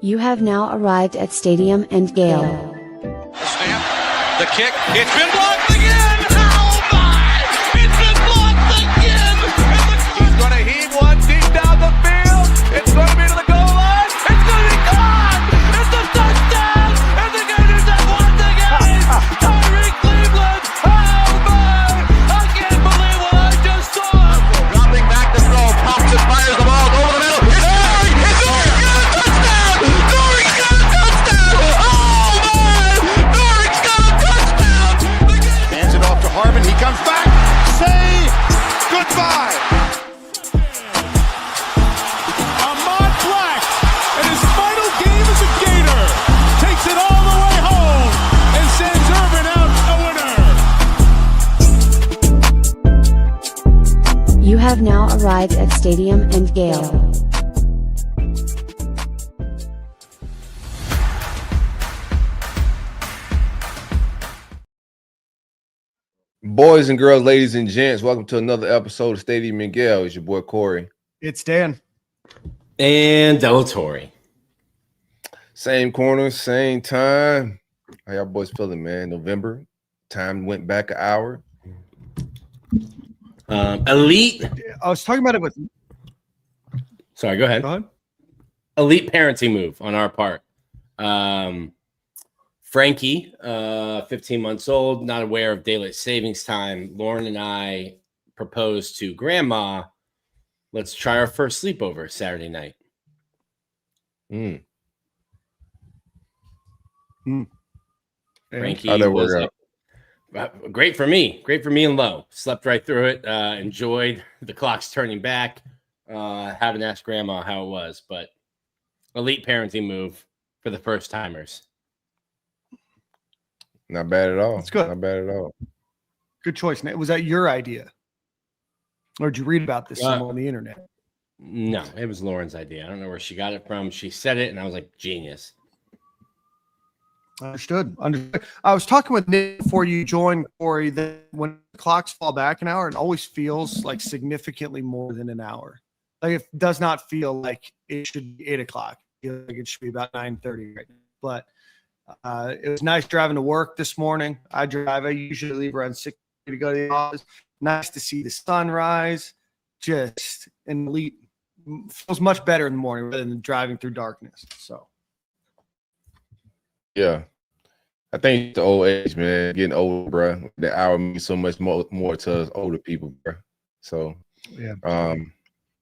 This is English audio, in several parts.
You have now arrived at Stadium and Gale. Snap, the kick, it's been blocked again! Oh my! It's been blocked again! He's gonna heave one deep down the field! It's gonna be to the goal line! It's gonna be caught! It's a touchdown! And the Gators have won the game! Tyreek Cleveland! Oh my! I can't believe what I just saw! Dropping back to throw, pops and fires the ball over the middle! It's Corey! It's Corey! Got a touchdown! Corey's got a touchdown! Oh my! Corey's got a touchdown! Hands it off to Harmon. He comes back. Say goodbye. Ahmad Black, in his final game as a Gator, takes it all the way home and sends Urban out a winner. You have now arrived at Stadium and Gale. Boys and girls, ladies and gents, welcome to another episode of Stadium and Gale. It's your boy Corey. It's Dan. And Delatorre. Same corner, same time. How y'all boys feeling, man? November. Time went back an hour. Elite. I was talking about it with. Sorry, go ahead. Go ahead. Elite parenting move on our part. Frankie, 15 months old, not aware of daylight savings time. Lauren and I proposed to Grandma, let's try our first sleepover Saturday night. Frankie How'd that was work great for me. Great for me and Lo. Slept right through it. Enjoyed the clocks turning back. Haven't asked Grandma how it was, but elite parenting move for the first timers. Not bad at all. That's good. Not bad at all. Good choice. Nate. Was that your idea? Or did you read about this somewhere on the internet? No, it was Lauren's idea. I don't know where she got it from. She said it, and I was like, genius. Understood. I was talking with Nick before you joined, Corey, that when clocks fall back an hour, it always feels like significantly more than an hour. Like it does not feel like it should be 8 o'clock. I feel like it should be about 9:30 right now. But it was nice driving to work this morning. I usually leave around 6 to go to the office. Nice to see the sunrise. Just an elite. Feels much better in the morning rather than driving through darkness. So. Yeah. I think the old age, man, getting older, bro. The hour means so much more to us older people, bro. So, yeah.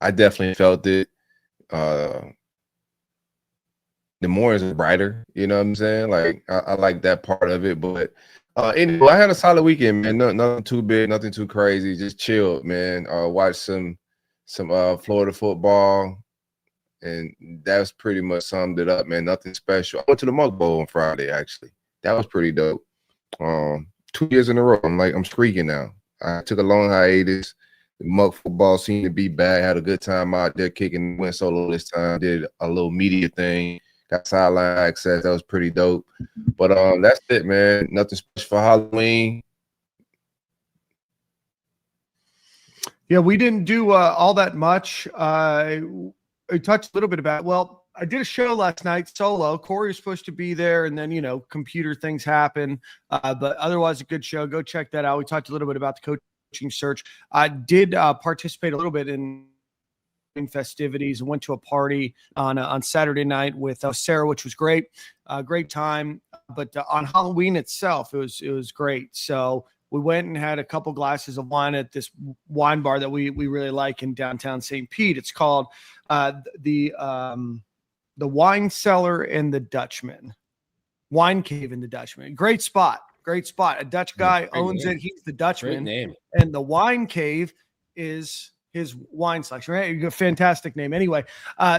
I definitely felt it. The mornings are brighter, you know what I'm saying? Like I like that part of it. But anyway, I had a solid weekend, man. Nothing too big, nothing too crazy. Just chilled, man. Watched some Florida football, and that's pretty much summed it up, man. Nothing special. I went to the Mug Bowl on Friday, actually. That was pretty dope. 2 years in a row. I'm streaking now. I took a long hiatus. The Mug football seemed to be bad. Had a good time out there kicking. Went solo this time. Did a little media thing. Got sideline access. That was pretty dope. But that's it, man. Nothing special for Halloween. Yeah, we didn't do all that much. I touched a little bit about it. Well, I did a show last night solo. Corey was supposed to be there, and then, computer things happen. But otherwise, a good show. Go check that out. We talked a little bit about the coaching search. I did participate a little bit in festivities and went to a party on Saturday night with Sarah, which was great. Great time. But on Halloween itself, it was great. So we went and had a couple glasses of wine at this wine bar that we really like in downtown St. Pete. It's called the Wine Cellar and the Dutchman. Wine Cave and the Dutchman. Great spot. A Dutch guy owns it. He's the Dutchman. Great name. And the Wine Cave is his wine selection, right? A fantastic name. Anyway,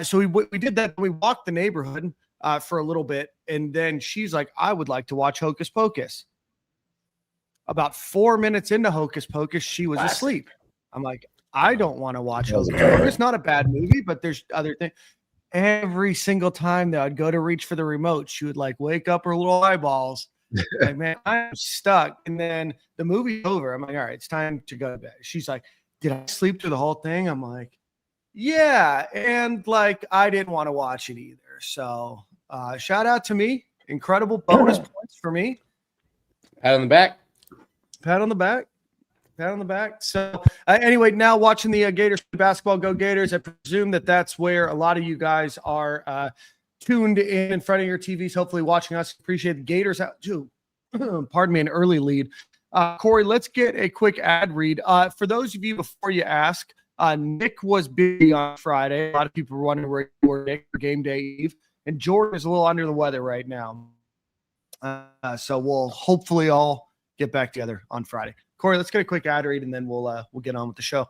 so we did that. We walked the neighborhood for a little bit, and then she's like, I would like to watch Hocus Pocus. About 4 minutes into Hocus Pocus, she was asleep. I'm like, I don't want to watch Hocus Pocus. It's not a bad movie, but there's other things. Every single time that I'd go to reach for the remote, she would like wake up her little eyeballs. Like, man, I'm stuck. And then the movie's over. I'm like, all right, it's time to go to bed. She's like, did I sleep through the whole thing? I'm like, Yeah, and like I didn't want to watch it either. So shout out to me. Incredible bonus points for me. Pat on the back. Pat on the back. Pat on the back. So anyway, now watching the Gators basketball, go Gators. I presume that's where a lot of you guys are tuned in front of your TVs, hopefully watching us. Appreciate the Gators out too. Pardon me, an early lead. Corey, let's get a quick ad read. For those of you, before you ask, Nick was busy on Friday. A lot of people were wondering where you were, Nick, for game day eve. And Jordan is a little under the weather right now. So we'll hopefully all get back together on Friday. Corey, let's get a quick ad read, and then we'll get on with the show.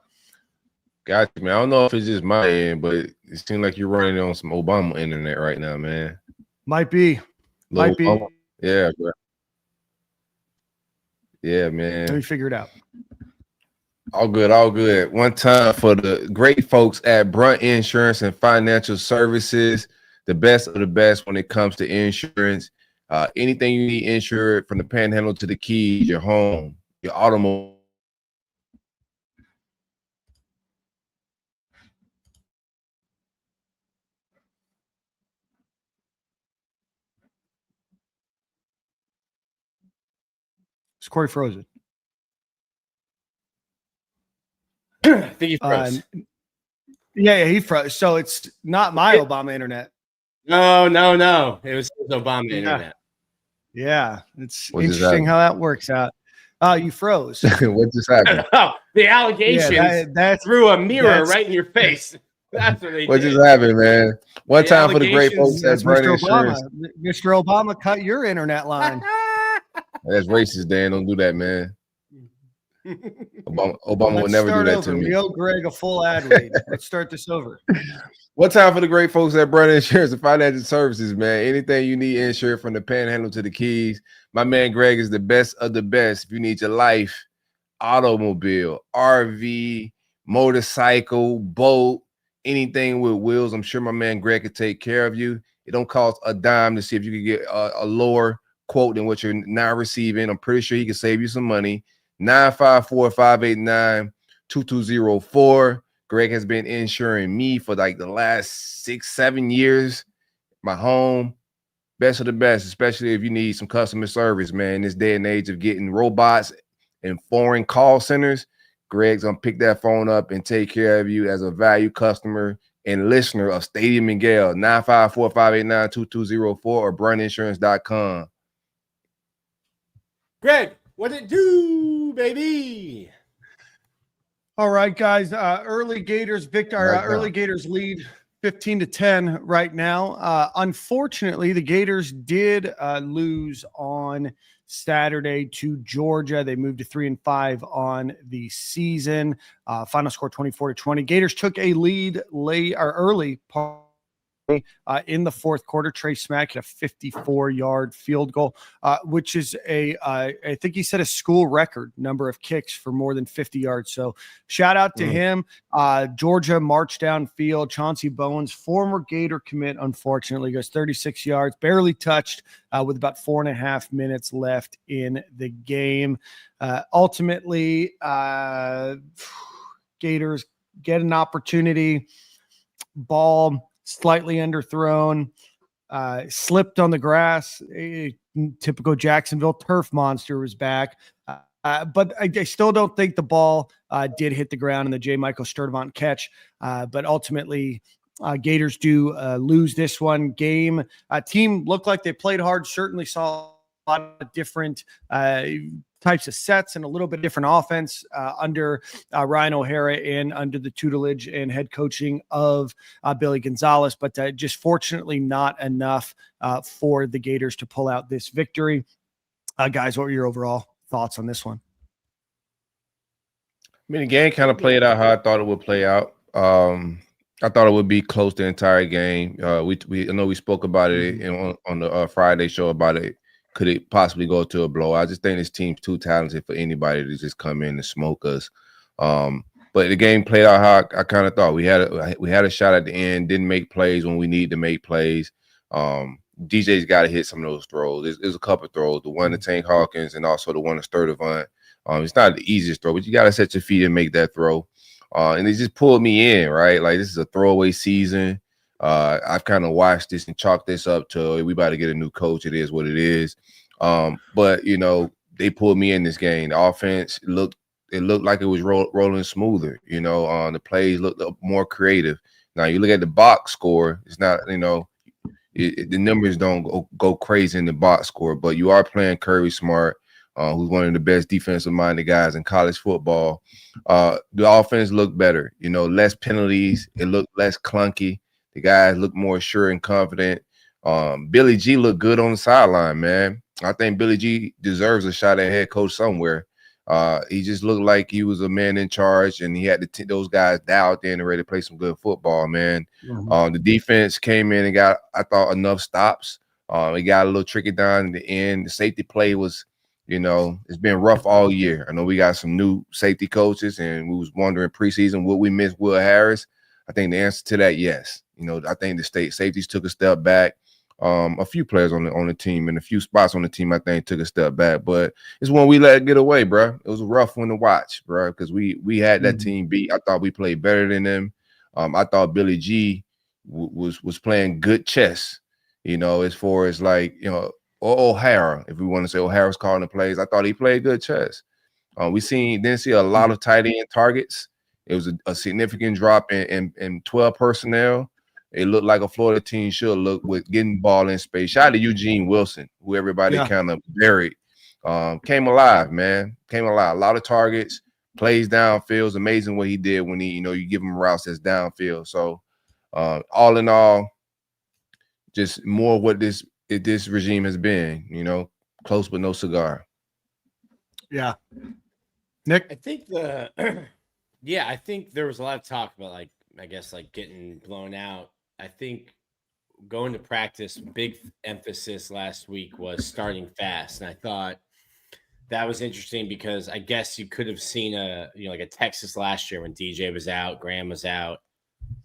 Gotcha, man. I don't know if it's just my end, but it seems like you're running on some Obama internet right now, man. Might be. Might be. Obama. Yeah, bro. Yeah, man. Let me figure it out. All good, all good. One time for the great folks at Brunt Insurance and Financial Services, the best of the best when it comes to insurance. Anything you need insured, from the Panhandle to the Keys, your home, your automobile. Is Corey frozen? I think he froze. Yeah, he froze. So it's not my Obama internet. No. It was his Obama internet. Yeah, it's interesting how that works out. You froze. What just happened? Oh, the allegations that's threw a mirror right in your face. That's what they What did. just happened, man? One time for the great folks at Brunt Mr. Insurance. Obama. Mr. Obama cut your internet line. That's racist, Dan. Don't do that, man. Obama would never do that to me. We owe Greg a full ad read. Let's start this over. One time for the great folks at Brunt Insurance and Financial Services, man. Anything you need insured, from the Panhandle to the Keys, my man Greg is the best of the best. If you need your life, automobile, RV, motorcycle, boat, anything with wheels, I'm sure my man Greg could take care of you. It don't cost a dime to see if you can get a lower quote than what you're now receiving. I'm pretty sure he can save you some money. 954-589-2204. Greg has been insuring me for like the last 6-7 years. My home, best of the best, especially if you need some customer service, man. In this day and age of getting robots and foreign call centers, Greg's gonna pick that phone up and take care of you as a valued customer and listener of Stadium and Gale. 954-589-2204 or bruntinsurance.com. Greg, what it do, baby? All right, guys. Early Gators early Gators lead 15-10 right now. Unfortunately, the Gators did lose on Saturday to Georgia. They moved to 3-5 on the season. Final score 24-20. Gators took a lead early in the fourth quarter. Trey Smack hit a 54-yard field goal, which is I think he set a school record number of kicks for more than 50 yards. So shout out to him. Georgia marched downfield. Chauncey Bowens, former Gator commit, unfortunately goes 36 yards, barely touched with about 4.5 minutes left in the game. Ultimately, Gators get an opportunity. Ball slightly underthrown, slipped on the grass. A typical Jacksonville turf monster was back. But I still don't think the ball did hit the ground in the J. Michael Sturdivant catch. But ultimately, Gators do lose this one. Team looked like they played hard, certainly saw a lot of different types of sets and a little bit different offense under Ryan O'Hara and under the tutelage and head coaching of Billy Gonzalez, but just fortunately not enough for the Gators to pull out this victory. Guys, what were your overall thoughts on this one? I mean, the game kind of played out how I thought it would play out. I thought it would be close the entire game. I know we spoke about it on the Friday show about it. Could it possibly go to a blow? I just think this team's too talented for anybody to just come in and smoke us. But the game played out how I kind of thought. We had a shot at the end, didn't make plays when we need to make plays. DJ's got to hit some of those throws. There's a couple of throws, the one to Tank Hawkins and also the one to Sturdivant. It's not the easiest throw, but you got to set your feet and make that throw. And they just pulled me in, right? Like, this is a throwaway season. I've kind of watched this and chalked this up to we about to get a new coach. It is what it is. But they pulled me in this game. The offense looked like it was rolling smoother. The plays looked more creative. Now you look at the box score. It's not the numbers don't go crazy in the box score, but you are playing Kirby Smart, who's one of the best defensive-minded guys in college football. The offense looked better. Less penalties. It looked less clunky. The guys look more sure and confident. Billy G looked good on the sideline, man. I think Billy G deserves a shot at head coach somewhere. He just looked like he was a man in charge, and he had those guys dialed in and ready to play some good football, man. Mm-hmm. The defense came in and got, I thought, enough stops. It got a little tricky down in the end. The safety play was, it's been rough all year. I know we got some new safety coaches, and we was wondering preseason, would we miss Will Harris? I think the answer to that, yes. I think the state safeties took a step back. A few players on the team and a few spots on the team, I think, took a step back. But it's one we let get away, bro. It was a rough one to watch, bro, because we had that team beat. I thought we played better than them. I thought Billy G was playing good chess, as far as like, or O'Hara, if we want to say O'Hara's calling the plays. I thought he played good chess. We didn't see a lot of tight end targets. It was a significant drop in 12 personnel. It looked like a Florida team should look with getting ball in space. Shout out to Eugene Wilson, who everybody kind of buried. Came alive, man. Came alive. A lot of targets, plays downfield. It's amazing what he did when he, you give him routes that's downfield. So all in all, just more what this regime has been, close but no cigar. Yeah. Nick? I think I think there was a lot of talk about getting blown out. I think going to practice, big emphasis last week was starting fast. And I thought that was interesting because I guess you could have seen a Texas last year when DJ was out, Graham was out,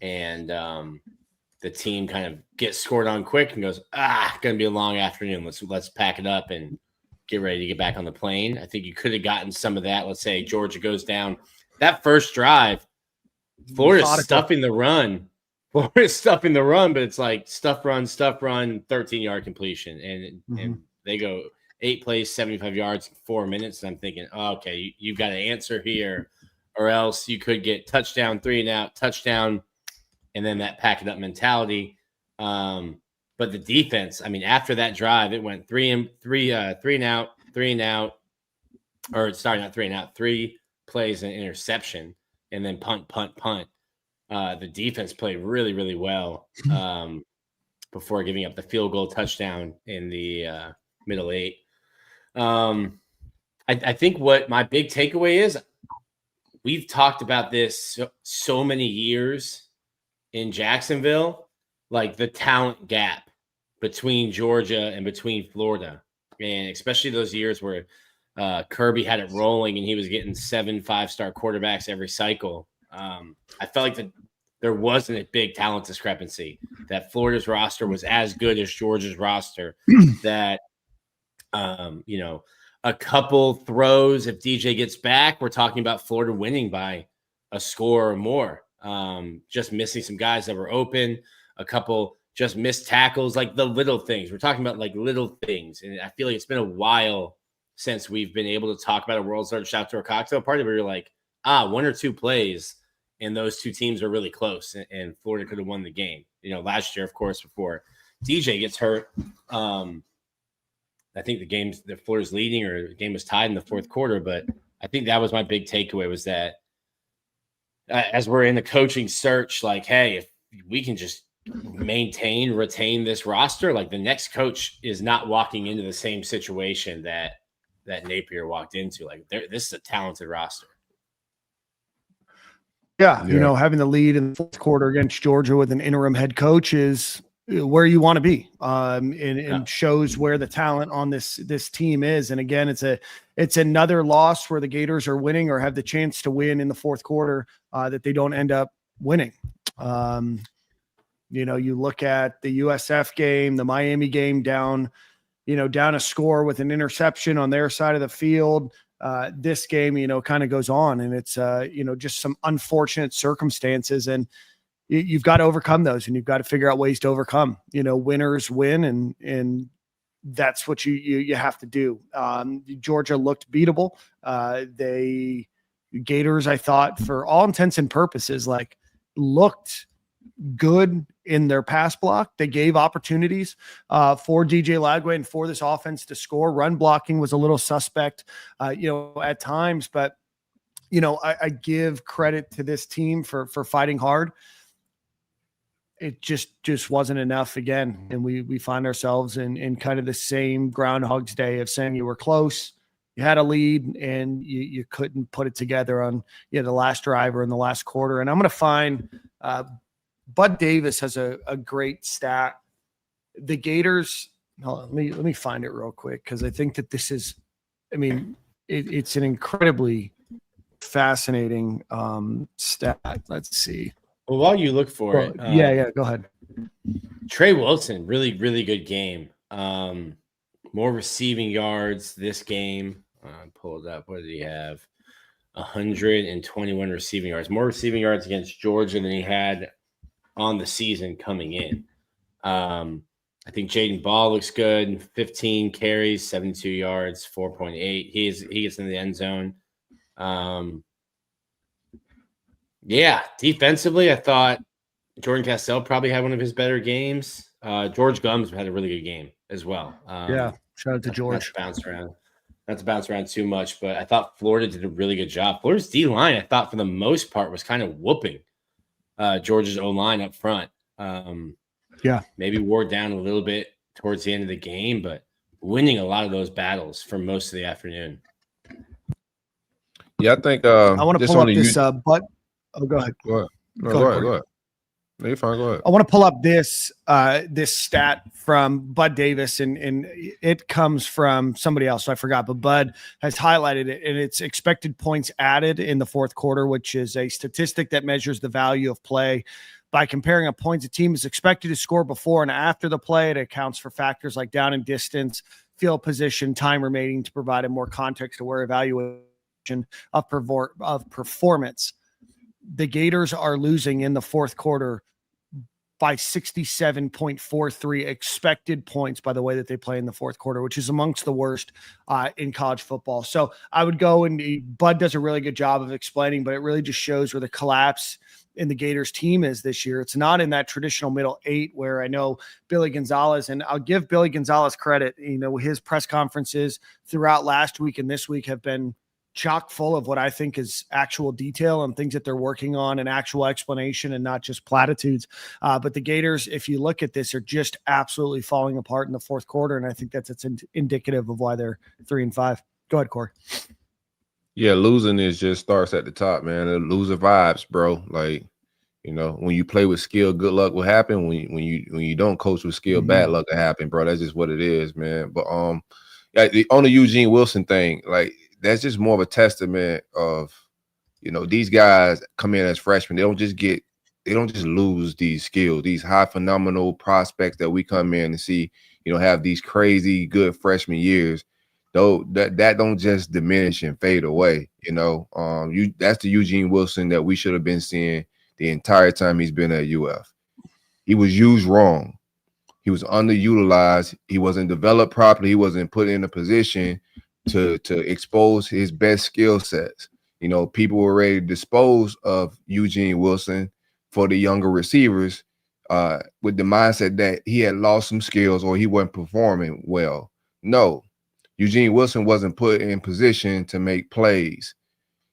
and the team kind of gets scored on quick and goes, going to be a long afternoon. Let's pack it up and get ready to get back on the plane. I think you could have gotten some of that. Let's say Georgia goes down. That first drive, Florida's stuffing the run. But it's like stuff run, 13-yard completion. And they go 8 plays, 75 yards, 4 minutes. And I'm thinking, okay, you've got to answer here, or else you could get touchdown, 3 and out, touchdown, and then that pack it up mentality. But the defense, after that drive, it went 3 and out, 3 and out, or sorry, not 3 and out, 3 plays and interception, and then punt. The defense played really, really well before giving up the field goal touchdown in the middle 8. I think what my big takeaway is, we've talked about this so many years in Jacksonville, like the talent gap between Georgia and between Florida, and especially those years where Kirby had it rolling and he was getting 7 5-star quarterbacks every cycle. I felt like there wasn't a big talent discrepancy, that Florida's roster was as good as Georgia's roster, that, a couple throws, if DJ gets back, we're talking about Florida winning by a score or more. Just missing some guys that were open, a couple just missed tackles, like the little things. We're talking about like little things. And I feel like it's been a while since we've been able to talk about a World Series out to a cocktail party where you're like, 1 or 2 plays and those two teams are really close and Florida could have won the game. Last year, of course, before DJ gets hurt, I think the Florida's leading or the game was tied in the fourth quarter. But I think that was my big takeaway, was that as we're in the coaching search, like, hey, if we can just retain this roster, like the next coach is not walking into the same situation that Napier walked into. Like this is a talented roster. Yeah, having the lead in the fourth quarter against Georgia with an interim head coach is where you want to be, and shows where the talent on this team is. And again, it's another loss where the Gators are winning or have the chance to win in the fourth quarter that they don't end up winning. You look at the USF game, the Miami game, down a score with an interception on their side of the field. this game, kind of goes on, and it's, just some unfortunate circumstances, and you've got to overcome those, and you've got to figure out ways to overcome. Winners win, and that's what you have to do. Georgia looked beatable. Gators, I thought, for all intents and purposes, like, looked good in their pass block. They gave opportunities for DJ Lagway and for this offense to score. Run blocking was a little suspect, at times, but I give credit to this team for fighting hard. It just wasn't enough again, and we find ourselves in kind of the same Groundhog's Day of saying you were close, you had a lead, and you couldn't put it together on the last drive or in the last quarter. And I'm going to find Bud Davis has a great stat. The Gators, let me find it real quick, because I think that this is, it's an incredibly fascinating stat. Let's see. Well, while you look for it, go ahead. Trey Wilson, really, really good game. More receiving yards this game. Pull it up. What did he have? 121 receiving yards. More receiving yards against Georgia than he had on the season coming in. I think Jaden Ball looks good. 15 carries, 72 yards, 4.8. He gets in the end zone. Defensively, I thought Jordan Castell probably had one of his better games. George Gums had a really good game as well. Shout out to George. Not to bounce around too much, but I thought Florida did a really good job. Florida's D-line, I thought, for the most part, was kind of whooping Georgia's O-line up front. Maybe wore down a little bit towards the end of the game, but winning a lot of those battles for most of the afternoon. Yeah, I think I want to pull up this but go ahead. Go ahead. Go ahead. No, you're fine. Go ahead. I want to pull up this stat from Bud Davis, and it comes from somebody else, so I forgot, but Bud has highlighted it, and it's expected points added in the fourth quarter, which is a statistic that measures the value of play by comparing a points a team is expected to score before and after the play. It accounts for factors like down and distance, field position, time remaining to provide a more context-aware evaluation of performance. The Gators are losing in the fourth quarter by 67.43 expected points by the way that they play in the fourth quarter, which is amongst the worst in college football. So I would go, and Bud does a really good job of explaining, but it really just shows where the collapse in the Gators team is this year. It's not in that traditional middle eight where I know Billy Gonzalez, and I'll give Billy Gonzalez credit. His press conferences throughout last week and this week have been chock full of what I think is actual detail and things that they're working on and actual explanation and not just platitudes. But the Gators, if you look at this, are just absolutely falling apart in the fourth quarter. And I think it's indicative of why they're 3-5. Go ahead, Corey. Yeah, losing just starts at the top, man. The loser vibes, bro. Like, when you play with skill, good luck will happen. When you don't coach with skill, bad luck will happen, bro. That's just what it is, man. But on the Eugene Wilson thing, like, that's just more of a testament of, these guys come in as freshmen. They don't just lose these skills, these high phenomenal prospects that we come in and see, have these crazy good freshman years. Though that don't just diminish and fade away. That's the Eugene Wilson that we should have been seeing the entire time he's been at UF. He was used wrong. He was underutilized. He wasn't developed properly. He wasn't put in a position to expose his best skill sets. People were ready to dispose of Eugene Wilson for the younger receivers with the mindset that he had lost some skills or he wasn't performing well. No, Eugene Wilson wasn't put in position to make plays.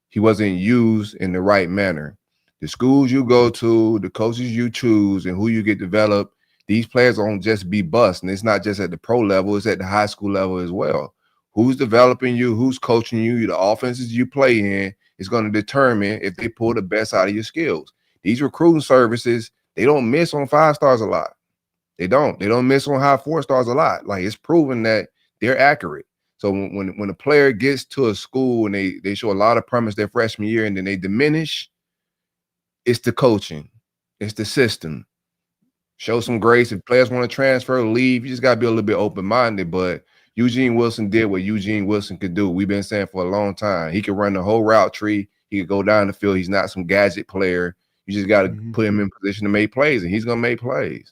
He wasn't used in the right manner. The schools you go to, the coaches you choose, and who you get developed, these players don't just be bust. And it's not just at the pro level, it's at the high school level as well. Who's developing you, who's coaching you, the offenses you play in is going to determine if they pull the best out of your skills. These recruiting services, they don't miss on 5 stars a lot. They don't miss on high 4 stars a lot. Like, it's proven that they're accurate. So when a player gets to a school and they show a lot of promise their freshman year and then they diminish, it's the coaching. It's the system. Show some grace. If players want to transfer or leave, you just got to be a little bit open-minded. But Eugene Wilson did what Eugene Wilson could do. We've been saying for a long time. He could run the whole route tree. He could go down the field. He's not some gadget player. You just got to put him in position to make plays, and he's going to make plays.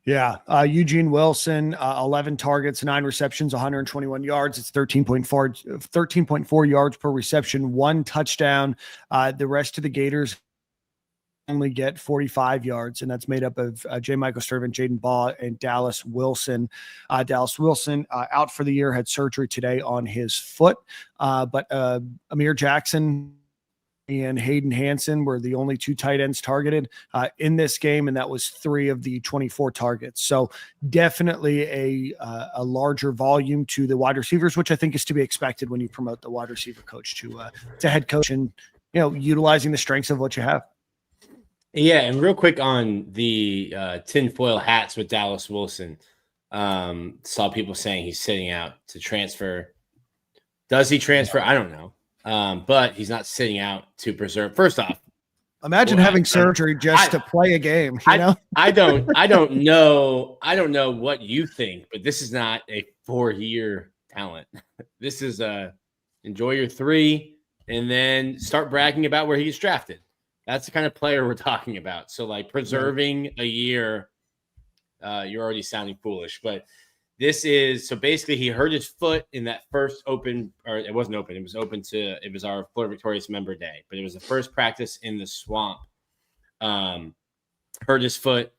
Yeah. Eugene Wilson, 11 targets, 9 receptions, 121 yards. It's 13.4 yards per reception, 1 touchdown. The rest of the Gators only get 45 yards, and that's made up of J. Michael Sturvin, Jaden Baugh, and Dallas Wilson. Dallas Wilson out for the year, had surgery today on his foot. But Amir Jackson and Hayden Hansen were the only 2 tight ends targeted in this game, and that was 3 of the 24 targets. So definitely a larger volume to the wide receivers, which I think is to be expected when you promote the wide receiver coach to head coach, and utilizing the strengths of what you have. Yeah, and real quick on the tinfoil hats with Dallas Wilson. Saw people saying he's sitting out to transfer. Does he transfer? I don't know. But he's not sitting out to preserve. First off, imagine having surgery just to play a game. I don't know what you think, but this is not a 4-year talent. This is enjoy your 3 and then start bragging about where he's drafted. That's the kind of player we're talking about. So, like, preserving a year, you're already sounding foolish. But this is – so, basically, he hurt his foot in that first open – or it wasn't open. It was open to – it was our Florida Victorious member day. But it was the first practice in the swamp. Hurt his foot.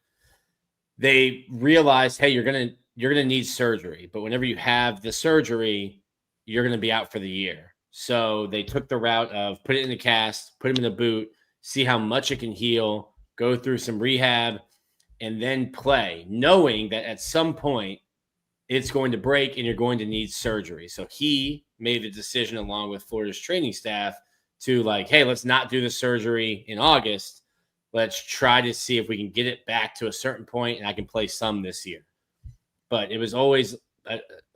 They realized, hey, you're gonna need surgery. But whenever you have the surgery, you're going to be out for the year. So, they took the route of put it in a cast, put him in a boot, see how much it can heal, go through some rehab, and then play, knowing that at some point it's going to break and you're going to need surgery. So he made the decision along with Florida's training staff to hey, let's not do the surgery in August. Let's try to see if we can get it back to a certain point and I can play some this year. But it was always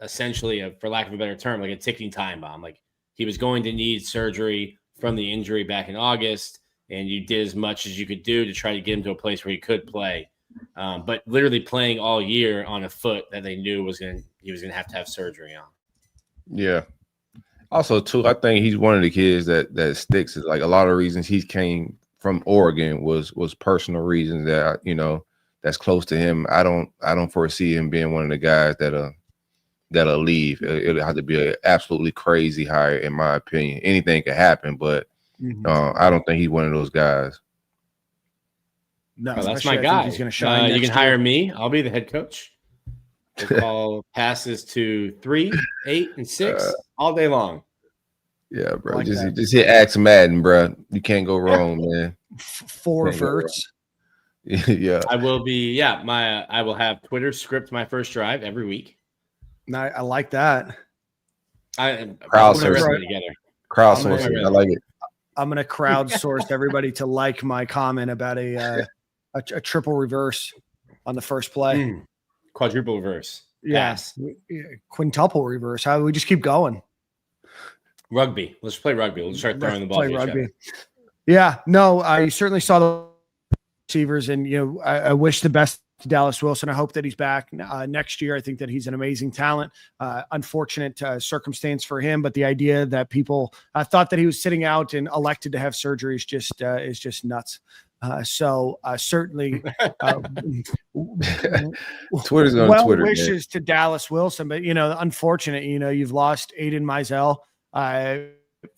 essentially, for lack of a better term, like a ticking time bomb. Like he was going to need surgery from the injury back in August. And you did as much as you could do to try to get him to a place where he could play. But literally playing all year on a foot that they knew he was going to have surgery on. Yeah. Also, too, I think he's one of the kids that sticks. Is like a lot of reasons he came from Oregon was personal reasons that that's close to him. I don't foresee him being one of the guys that'll leave. It'll have to be an absolutely crazy hire, in my opinion. Anything could happen, but. I don't think he's one of those guys. No, that's my guy. He's going to shine. You can hire me. I'll be the head coach. We'll call passes to 3, 8, and 6 all day long. Yeah, bro. Just hit Axe Madden, bro. You can't go wrong, man. 4 verts. Yeah. I will be. Yeah, I will have Twitter script my first drive every week. I like that. Crowdsourcing together. Crowdsourcing. I like it. I'm going to crowdsource everybody to like my comment about a triple reverse on the first play. Quadruple reverse. Yes. Yeah. Quintuple reverse. How do we just keep going? Rugby. Let's play rugby. We'll start throwing the ball. Play rugby. Yeah. No, I certainly saw the receivers, and I wish the best to Dallas Wilson. I hope that he's back next year. I think that he's an amazing talent. Unfortunate circumstance for him, but the idea that people thought that he was sitting out and elected to have surgery is just nuts. Certainly, Twitter's on Twitter. Wishes to Dallas Wilson, but unfortunate. You've lost Aiden Mizell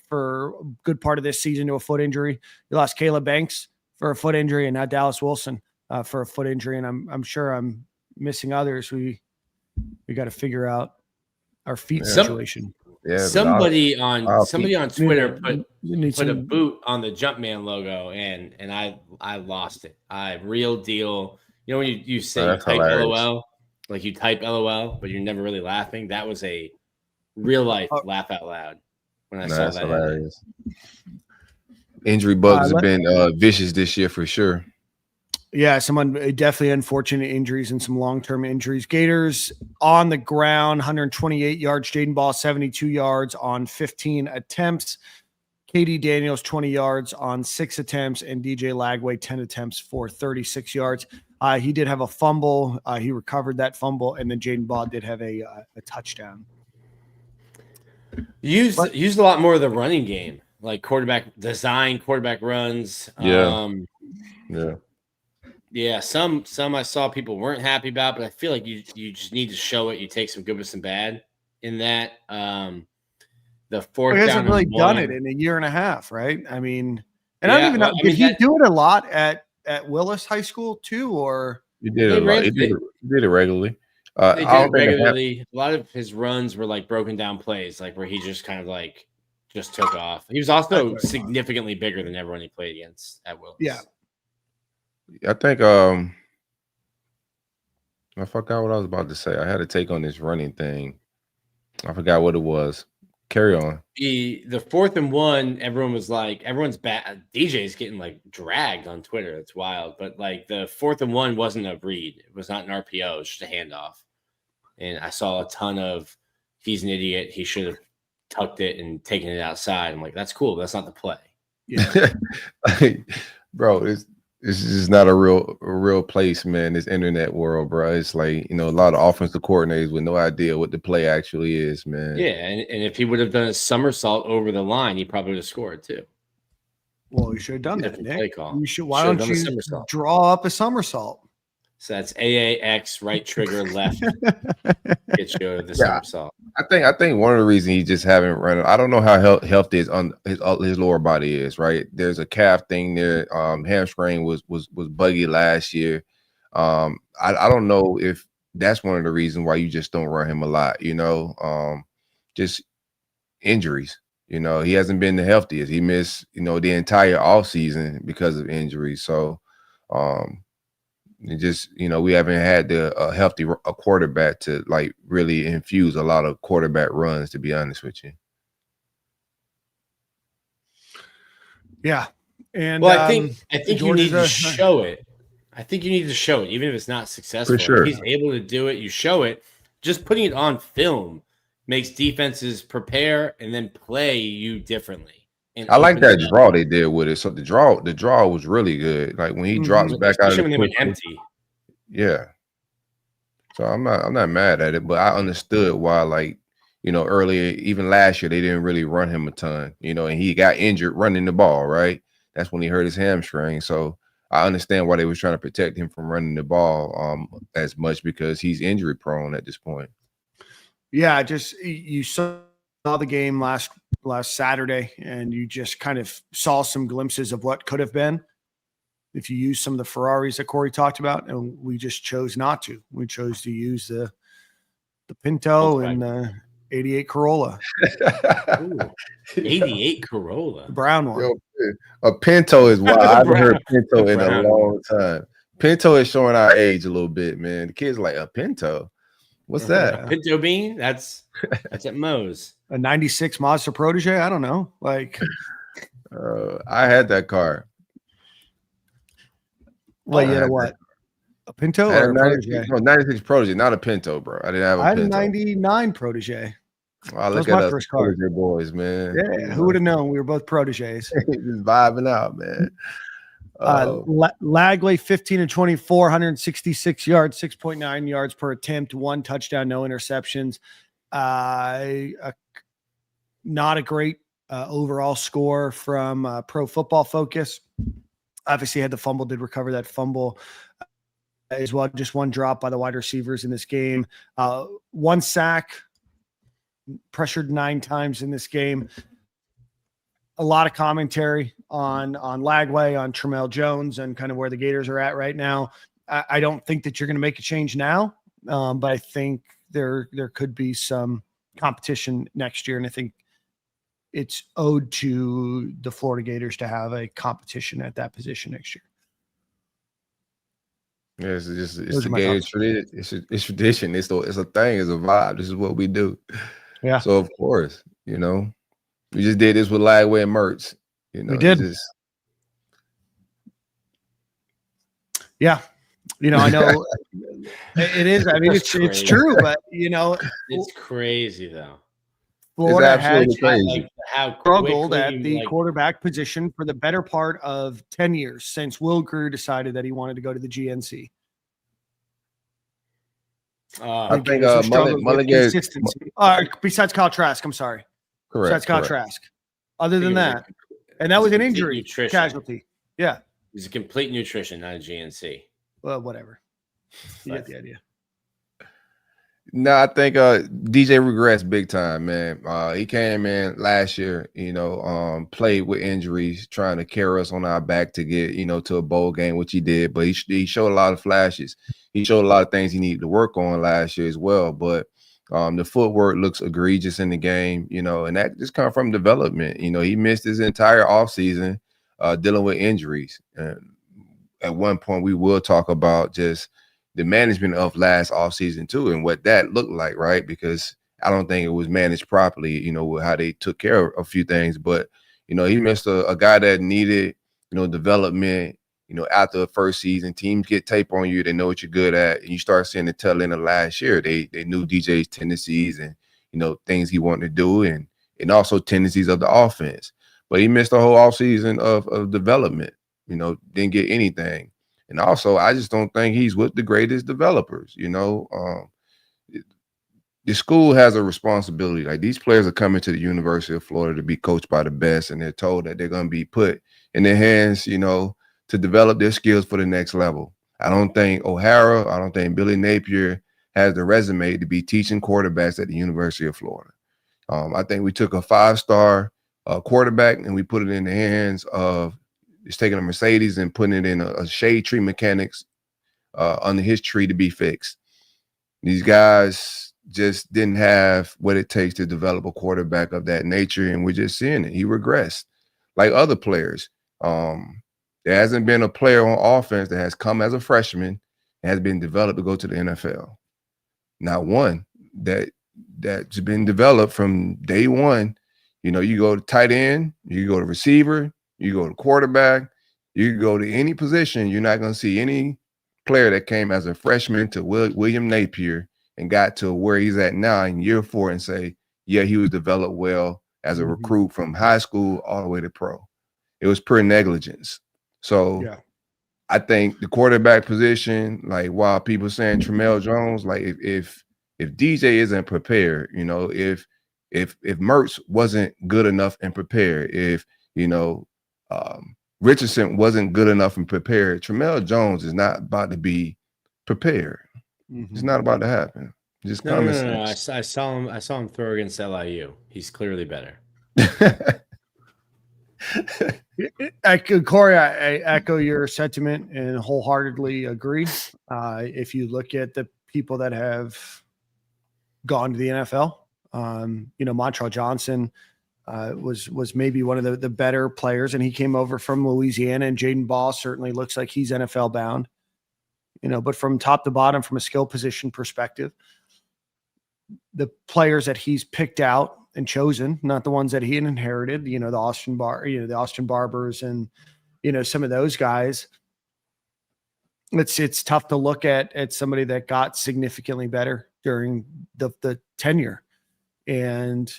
for a good part of this season to a foot injury. You lost Caleb Banks for a foot injury, and now Dallas Wilson for a foot injury, and I'm sure I'm missing others. We got to figure out our feet situation. Yeah, somebody on Twitter put a boot on the Jumpman logo, and I lost it. Real deal. When you say you type hilarious. LOL, like you type LOL, but you're never really laughing. That was a real life laugh out loud when I saw that. Hilarious. Injury bugs have been vicious this year for sure. Yeah, definitely unfortunate injuries and some long-term injuries. Gators on the ground, 128 yards. Jaden Baugh, 72 yards on 15 attempts. Katie Daniels, 20 yards on 6 attempts. And DJ Lagway, 10 attempts for 36 yards. He did have a fumble. He recovered that fumble, and then Jaden Baugh did have a touchdown. Used a lot more of the running game, like quarterback runs. Yeah. Yeah, some I saw people weren't happy about, but I feel like you just need to show it. You take some good with some bad in that. The fourth He down hasn't really and done one. it in a year and a half, right? I mean, and Yeah, I don't even know. well, I Did mean, he do it a lot at Willis High School too, or He did They it a lot. ran- He did it regularly. They I did it don't think regularly. A lot of his runs were like broken down plays, like where he just kind of like just took off. He was also significantly bigger than everyone he played against at Willis. Yeah. I think I forgot what I was about to say. I had to take on this running thing. I forgot what it was. Carry on. The 4th and 1, everyone was like, everyone's bad. DJ's getting like dragged on Twitter. It's wild. But like the 4th and 1 wasn't a read. It was not an RPO. It was just a handoff. And I saw a ton of, he's an idiot. He should have tucked it and taken it outside. I'm like, that's cool. But that's not the play. yeah. Bro, it's just not a real place, man. This internet world, bro. It's like, a lot of offensive coordinators with no idea what the play actually is, man. Yeah, and if he would have done a somersault over the line, he probably would have scored too. Well, you should have done that, Different play Nick. call. You should. Why Should have don't done a you somersault. draw up a somersault? So that's AAX, right trigger, left. Get you the somersault. I think one of the reasons he just haven't run it. I don't know how healthy his lower body is. Right, there's a calf thing there. Hamstring was buggy last year. I don't know if that's one of the reasons why you just don't run him a lot. Just injuries. He hasn't been the healthiest. He missed the entire offseason because of injuries. So it just we haven't had a healthy quarterback to like really infuse a lot of quarterback runs, to be honest with you. Yeah, and Well, I think you need to Georgia's show it. I think you need to show it, even if it's not successful. For sure. If he's able to do it, you show it. Just putting it on film makes defenses prepare and then play you differently. And I like that open it up. draw they did with it. So the draw was really good. Like when he drops back out of Especially when the they went quick- empty. Yeah. So I'm not mad at it, but I understood why, like, earlier, even last year, they didn't really run him a ton, and he got injured running the ball, right? That's when he hurt his hamstring. So I understand why they was trying to protect him from running the ball as much, because he's injury prone at this point. Yeah, just you saw the game last Saturday, and you just kind of saw some glimpses of what could have been if you use some of the Ferraris that Corey talked about, and we just chose not to. We chose to use the Pinto and the 88 Corolla. Ooh, 88 Corolla. The brown one. Yo, a Pinto is wild. I haven't heard Pinto in a long time. Pinto is showing our age a little bit, man. The kids like, a Pinto? What's that? Pinto bean? That's at Moe's. A 96 Mazda Protege? I don't know. Like, I had that car. well, you know what? A Pinto I had or a 96, Protege? no, 96 Protege, not a Pinto, bro. I didn't have a I had a Pinto. 99 Protege. Oh, That was look my at us, first car. Protege boys, man. Yeah, who would have known? We were both proteges. Just vibing out, man. Lagley, 15 and 24, 166 yards, 6.9 yards per attempt, 1 touchdown, no interceptions. Not a great overall score from Pro Football Focus. Obviously had the fumble, did recover that fumble as well. Just 1 drop by the wide receivers in this game. 1 sack, pressured 9 times in this game. A lot of commentary on Lagway, on Tramel Jones, and kind of where the Gators are at right now. I don't think that you're going to make a change now, but I think there could be some competition next year, and I think it's owed to the Florida Gators to have a competition at that position next year. Yeah, it's the Gators tradition. It's tradition. It's a thing. It's a vibe. This is what we do. Yeah. So of course, we just did this with Lagway and Mertz. We did. Yeah. I know it is. I mean, it's true, but it's crazy though. Florida it's absolutely crazy. How struggled at the quarterback position for the better part of 10 years since Will Greer decided that he wanted to go to the GNC. I think Gators struggled with Mullen Gators. consistency. Besides Kyle Trask, I'm sorry. Correct. Besides Kyle Trask. Other than was that, and that was an injury nutrition. casualty. Yeah. He's a complete nutrition, not a GNC. Well, whatever. You get the idea. No, I think DJ regressed big time, man. He came in last year, played with injuries, trying to carry us on our back to get, to a bowl game, which he did. But he showed a lot of flashes. He showed a lot of things he needed to work on last year as well. But the footwork looks egregious in the game, and that just comes from development. He missed his entire offseason dealing with injuries. And at one point, we will talk about just the management of last offseason too, and what that looked like, right? Because I don't think it was managed properly, with how they took care of a few things. But, he missed a guy that needed, development, after the first season. Teams get tape on you, they know what you're good at, and you start seeing the tail end of last year. They knew DJ's tendencies and, things he wanted to do and also tendencies of the offense. But he missed the whole offseason of development, didn't get anything. And also, I just don't think he's with the greatest developers. The school has a responsibility. Like, these players are coming to the University of Florida to be coached by the best, and they're told that they're going to be put in their hands, to develop their skills for the next level. I don't think O'Hara, I don't think Billy Napier has the resume to be teaching quarterbacks at the University of Florida. I think we took a 5-star quarterback and we put it in the hands of He's taking a Mercedes and putting it in a shade tree mechanics under his tree to be fixed. These guys just didn't have what it takes to develop a quarterback of that nature, and we're just seeing it. He regressed like other players. There hasn't been a player on offense that has come as a freshman and has been developed to go to the NFL. Not one that's been developed from day one. You go to tight end, you go to receiver, you go to quarterback, you go to any position. You're not going to see any player that came as a freshman to William Napier and got to where he's at now in year 4 and say, yeah, he was developed well as a recruit from high school all the way to pro. It was pure negligence. So yeah. I think the quarterback position, like, while people saying Tramel Jones, like, if DJ isn't prepared, if Mertz wasn't good enough and prepared, if Richardson wasn't good enough and prepared, Tramel Jones is not about to be prepared. It's not about to happen. Just common sense. I saw him throw against LIU. He's clearly better. Corey, I echo your sentiment and wholeheartedly agree. If you look at the people that have gone to the NFL, Montrell Johnson was maybe one of the better players, and he came over from Louisiana, and Jaden Ball certainly looks like he's NFL bound, but from top to bottom, from a skill position perspective, the players that he's picked out and chosen, not the ones that he had inherited, the Austin Barbers and, some of those guys, it's tough to look at somebody that got significantly better during the tenure. And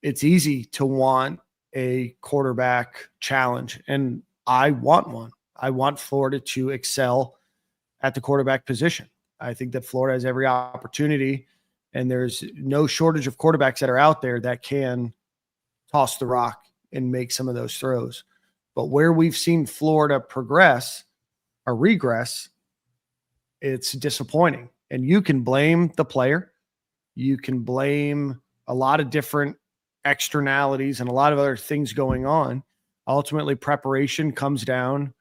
it's easy to want a quarterback challenge. And I want one. I want Florida to excel at the quarterback position. I think that Florida has every opportunity, and there's no shortage of quarterbacks that are out there that can toss the rock and make some of those throws. But where we've seen Florida progress or regress, it's disappointing. And you can blame the player. You can blame a lot of different externalities and a lot of other things going on. Ultimately, preparation comes down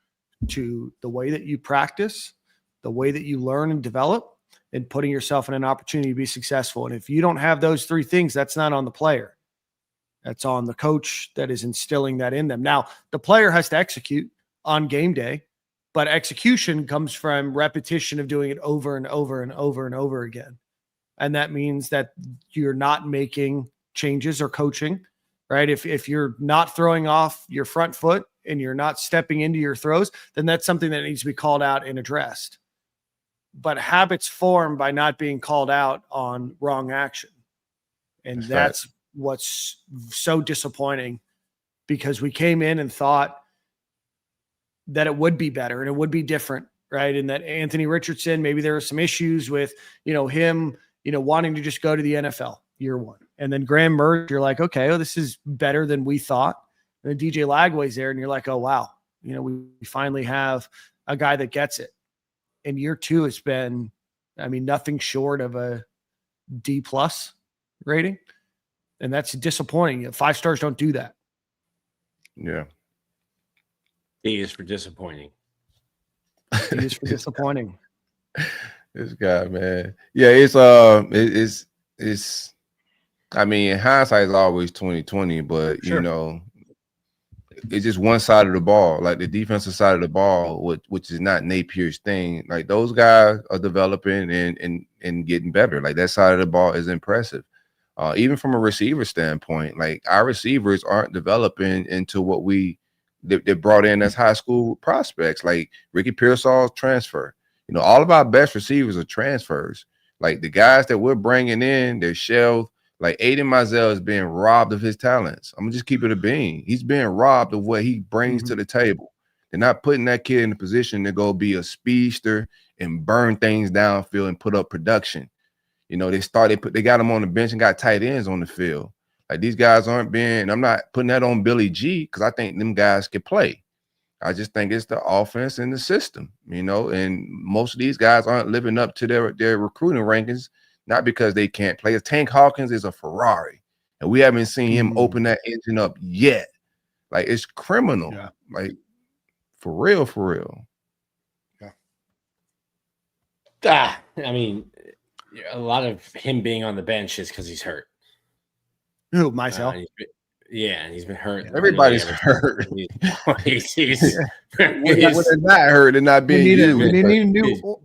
to the way that you practice, the way that you learn and develop, and putting yourself in an opportunity to be successful. And if you don't have those 3 things, that's not on the player. That's on the coach that is instilling that in them. Now, the player has to execute on game day, but execution comes from repetition of doing it over and over and over and over again. And that means that you're not making changes or coaching, right? If you're not throwing off your front foot and you're not stepping into your throws, then that's something that needs to be called out and addressed. But habits form by not being called out on wrong action. And that's what's so disappointing, because we came in and thought that it would be better and it would be different. right? And that Anthony Richardson, maybe there are some issues with, him, wanting to just go to the NFL year one. And then Graham Mertz, you're like, okay, this is better than we thought. And then DJ Lagway's there, and you're like, oh, wow, we finally have a guy that gets it. And year two has been, nothing short of a D+ rating. And that's disappointing. 5 stars don't do that. Yeah. D is for disappointing. D is for disappointing. This guy, man. Yeah, it's hindsight is always 20/20, but Sure. it's just one side of the ball, like the defensive side of the ball, which is not Napier's thing. Like those guys are developing and getting better. Like that side of the ball is impressive. Even from a receiver standpoint, like our receivers aren't developing into what they brought in as high school prospects. Like Ricky Pearsall's transfer. All of our best receivers are transfers. Like the guys that we're bringing in, they're shelved. Like Aiden Mizell is being robbed of his talents. I'm gonna just keep it a bean. He's being robbed of what he brings to the table. They're not putting that kid in a position to go be a speedster and burn things downfield and put up production. They got him on the bench and got tight ends on the field. Like these guys aren't being. I'm not putting that on Billy G because I think them guys can play. I just think it's the offense and the system, and most of these guys aren't living up to their recruiting rankings. Not because they can't play. Tank Hawkins is a Ferrari, and we haven't seen him open that engine up yet. Like it's criminal. Yeah. Like for real. Yeah. A lot of him being on the bench is because he's hurt. Who, myself? And he's been hurt. Everybody's hurt. He's when they're not hurt, they're not being used. We need a new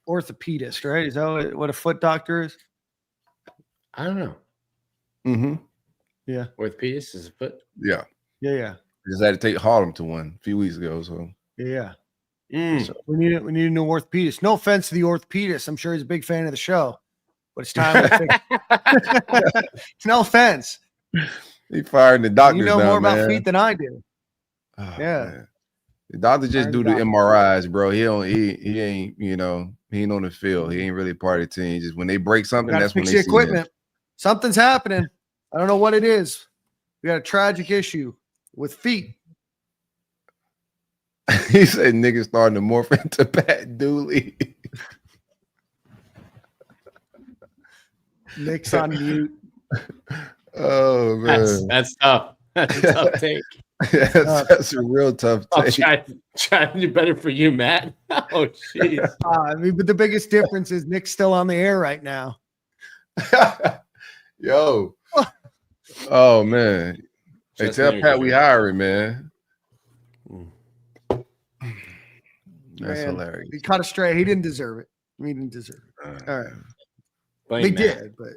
orthopedist, right? Is that what a foot doctor is? I don't know. Mm-hmm. Yeah. Orthopedist is a foot. Yeah. Yeah. I just had to take Harlem to one a few weeks ago. So yeah. So we need a new orthopedist. No offense to the orthopedist. I'm sure he's a big fan of the show, but it's time. It's no offense. He firing the doctors. You know now, more man. about feet than I do. Oh, yeah. Man. The doctor just do the MRIs, bro. He ain't, he ain't on the field. He ain't really part of the team. Just when they break something, that's when they see equipment. him. Something's happening. I don't know what it is. We got a tragic issue with feet. He said niggas starting to morph into Pat Dooley. Nick's on mute. Oh man, that's tough. That's a tough take. That's a real tough take. I'll try to do better for you, Matt. Oh jeez. But the biggest difference is Nick's still on the air right now. Yo. Oh man. Hey, tell Pat we hiring, man. That's hilarious. He caught a stray. He didn't deserve it. He didn't deserve it. All right. Blame they Matt. did, but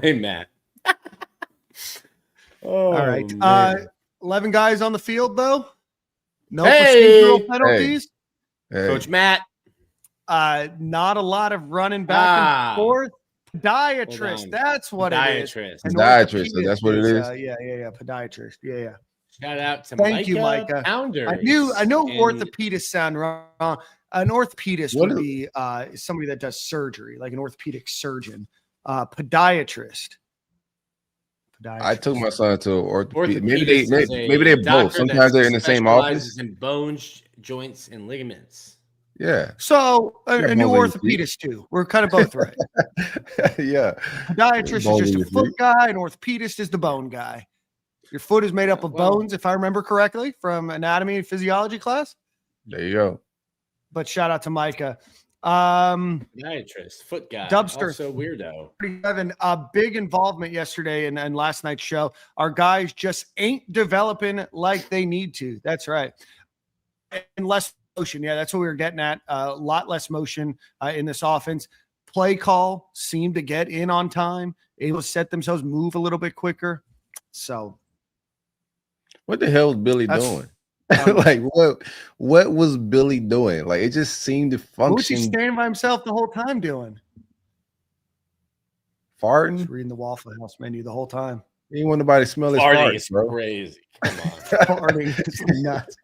Blame Matt. All right. 11 guys on the field, though. No procedural penalties. Hey. Coach Matt. Not a lot of running back and forth. Podiatrist. That's what it is. Podiatrist. So that's what it is. Yeah. Podiatrist. Yeah. Shout out to Thank you, Micah. Pounders. I know orthopedist sound wrong. An orthopedist would be somebody that does surgery, like an orthopedic surgeon. Podiatrist. I took my son to orthopedic. Maybe they're both. Sometimes they're in the same office. In bones, joints, and ligaments. Yeah. So a new orthopedist too. We're kind of both right. Yeah. Podiatrist is just a foot guy, and orthopedist is the bone guy. Your foot is made up of bones, if I remember correctly, from anatomy and physiology class. There you go. But shout out to Micah. Podiatrist, foot guy, Dubster, also weirdo. 37, a big involvement yesterday and last night's show. Our guys just ain't developing like they need to. That's right. And less motion. Yeah, that's what we were getting at. A lot less motion in this offense. Play call seemed to get in on time, able to set themselves move a little bit quicker. So what the hell is Billy doing? Like what was Billy doing? Like it just seemed to function. What was he standing by himself the whole time doing? Farting? Just reading the Waffle House menu the whole time. He didn't want nobody to smell his farts, is bro. crazy. Come on. Farting is nuts.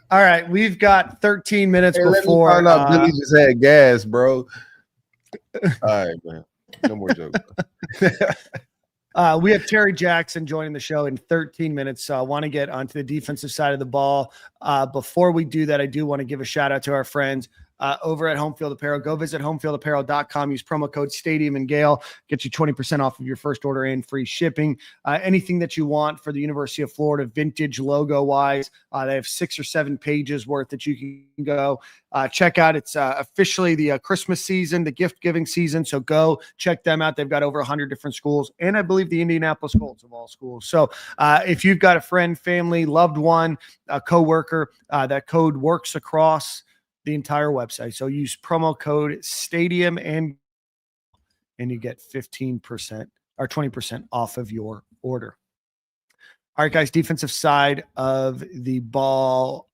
All right, we've got 13 minutes Hey, let me before. find out Billy just had gas, bro. All right, man. No more jokes. We have Terry Jackson joining the show in 13 minutes. So I want to get onto the defensive side of the ball. Before we do that, I do want to give a shout out to our friends over at Home Field Apparel. Go visit homefieldapparel.com. Use promo code Stadium and Gale. Get you 20% off of your first order and free shipping. Anything that you want for the University of Florida, vintage logo wise. They have 6 or 7 pages worth that you can go check out. It's officially the Christmas season, the gift giving season. So go check them out. They've got over 100 different schools, and I believe the Indianapolis Colts of all schools. So if you've got a friend, family, loved one, a coworker, that code works across the entire website. So use promo code Stadium and you get 15% or 20% off of your order. All right, guys, defensive side of the ball,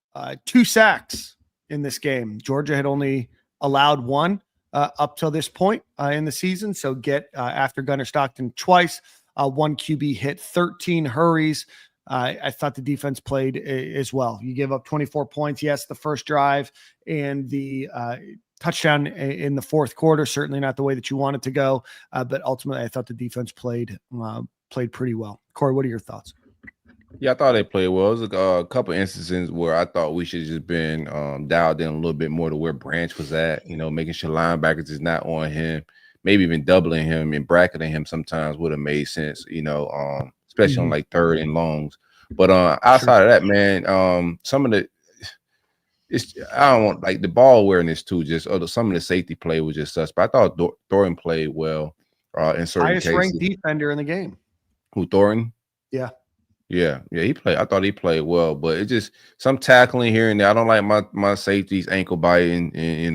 2 sacks in this game. Georgia had only allowed 1 up till this point in the season. So get after Gunnar Stockton twice, 1 QB hit, 13 hurries. I thought the defense played as well. You give up 24 points. Yes, the first drive and the touchdown in the fourth quarter, certainly not the way that you want it to go. But ultimately, I thought the defense played pretty well. Corey, what are your thoughts? Yeah, I thought they played well. It was a couple instances where I thought we should have just been dialed in a little bit more to where Branch was at, making sure linebackers is not on him, maybe even doubling him and bracketing him sometimes would have made sense, especially on like 3rd and longs. But outside of that, man, some of the I don't want like the ball awareness too. Just some of the safety play was just suspect. I thought Thorin played well in certain highest cases. ranked defender in the game. Who, Thorin? Yeah. Yeah, he played. I thought he played well, but it just some tackling here and there. I don't like my safeties ankle biting, and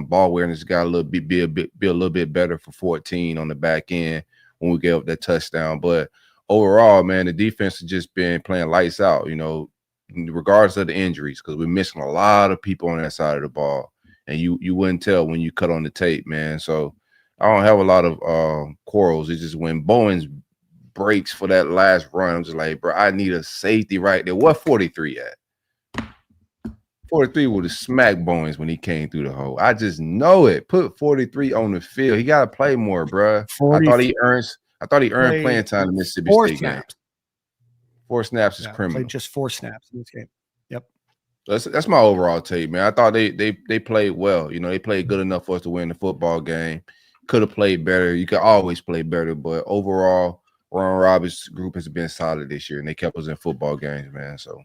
ball awareness got a little bit be a little bit better for 14 on the back end when we gave up that touchdown. But overall, man, the defense has just been playing lights out. Regardless of the injuries, because we're missing a lot of people on that side of the ball, and you wouldn't tell when you cut on the tape, man. So I don't have a lot of quarrels. It's just when Bowens breaks for that last run, I'm just like, bro, I need a safety right there. What 43 at? 43 would have smacked Bowens when he came through the hole. I just know it. Put 43 on the field. He got to play more, bro. I thought he earned playing time in Mississippi State game. 4 snaps is criminal. Played just 4 snaps in this game. Yep. That's my overall take, man. I thought they played well. They played good enough for us to win the football game. Could have played better. You could always play better, but overall, Ron Roberts' group has been solid this year, and they kept us in football games, man. So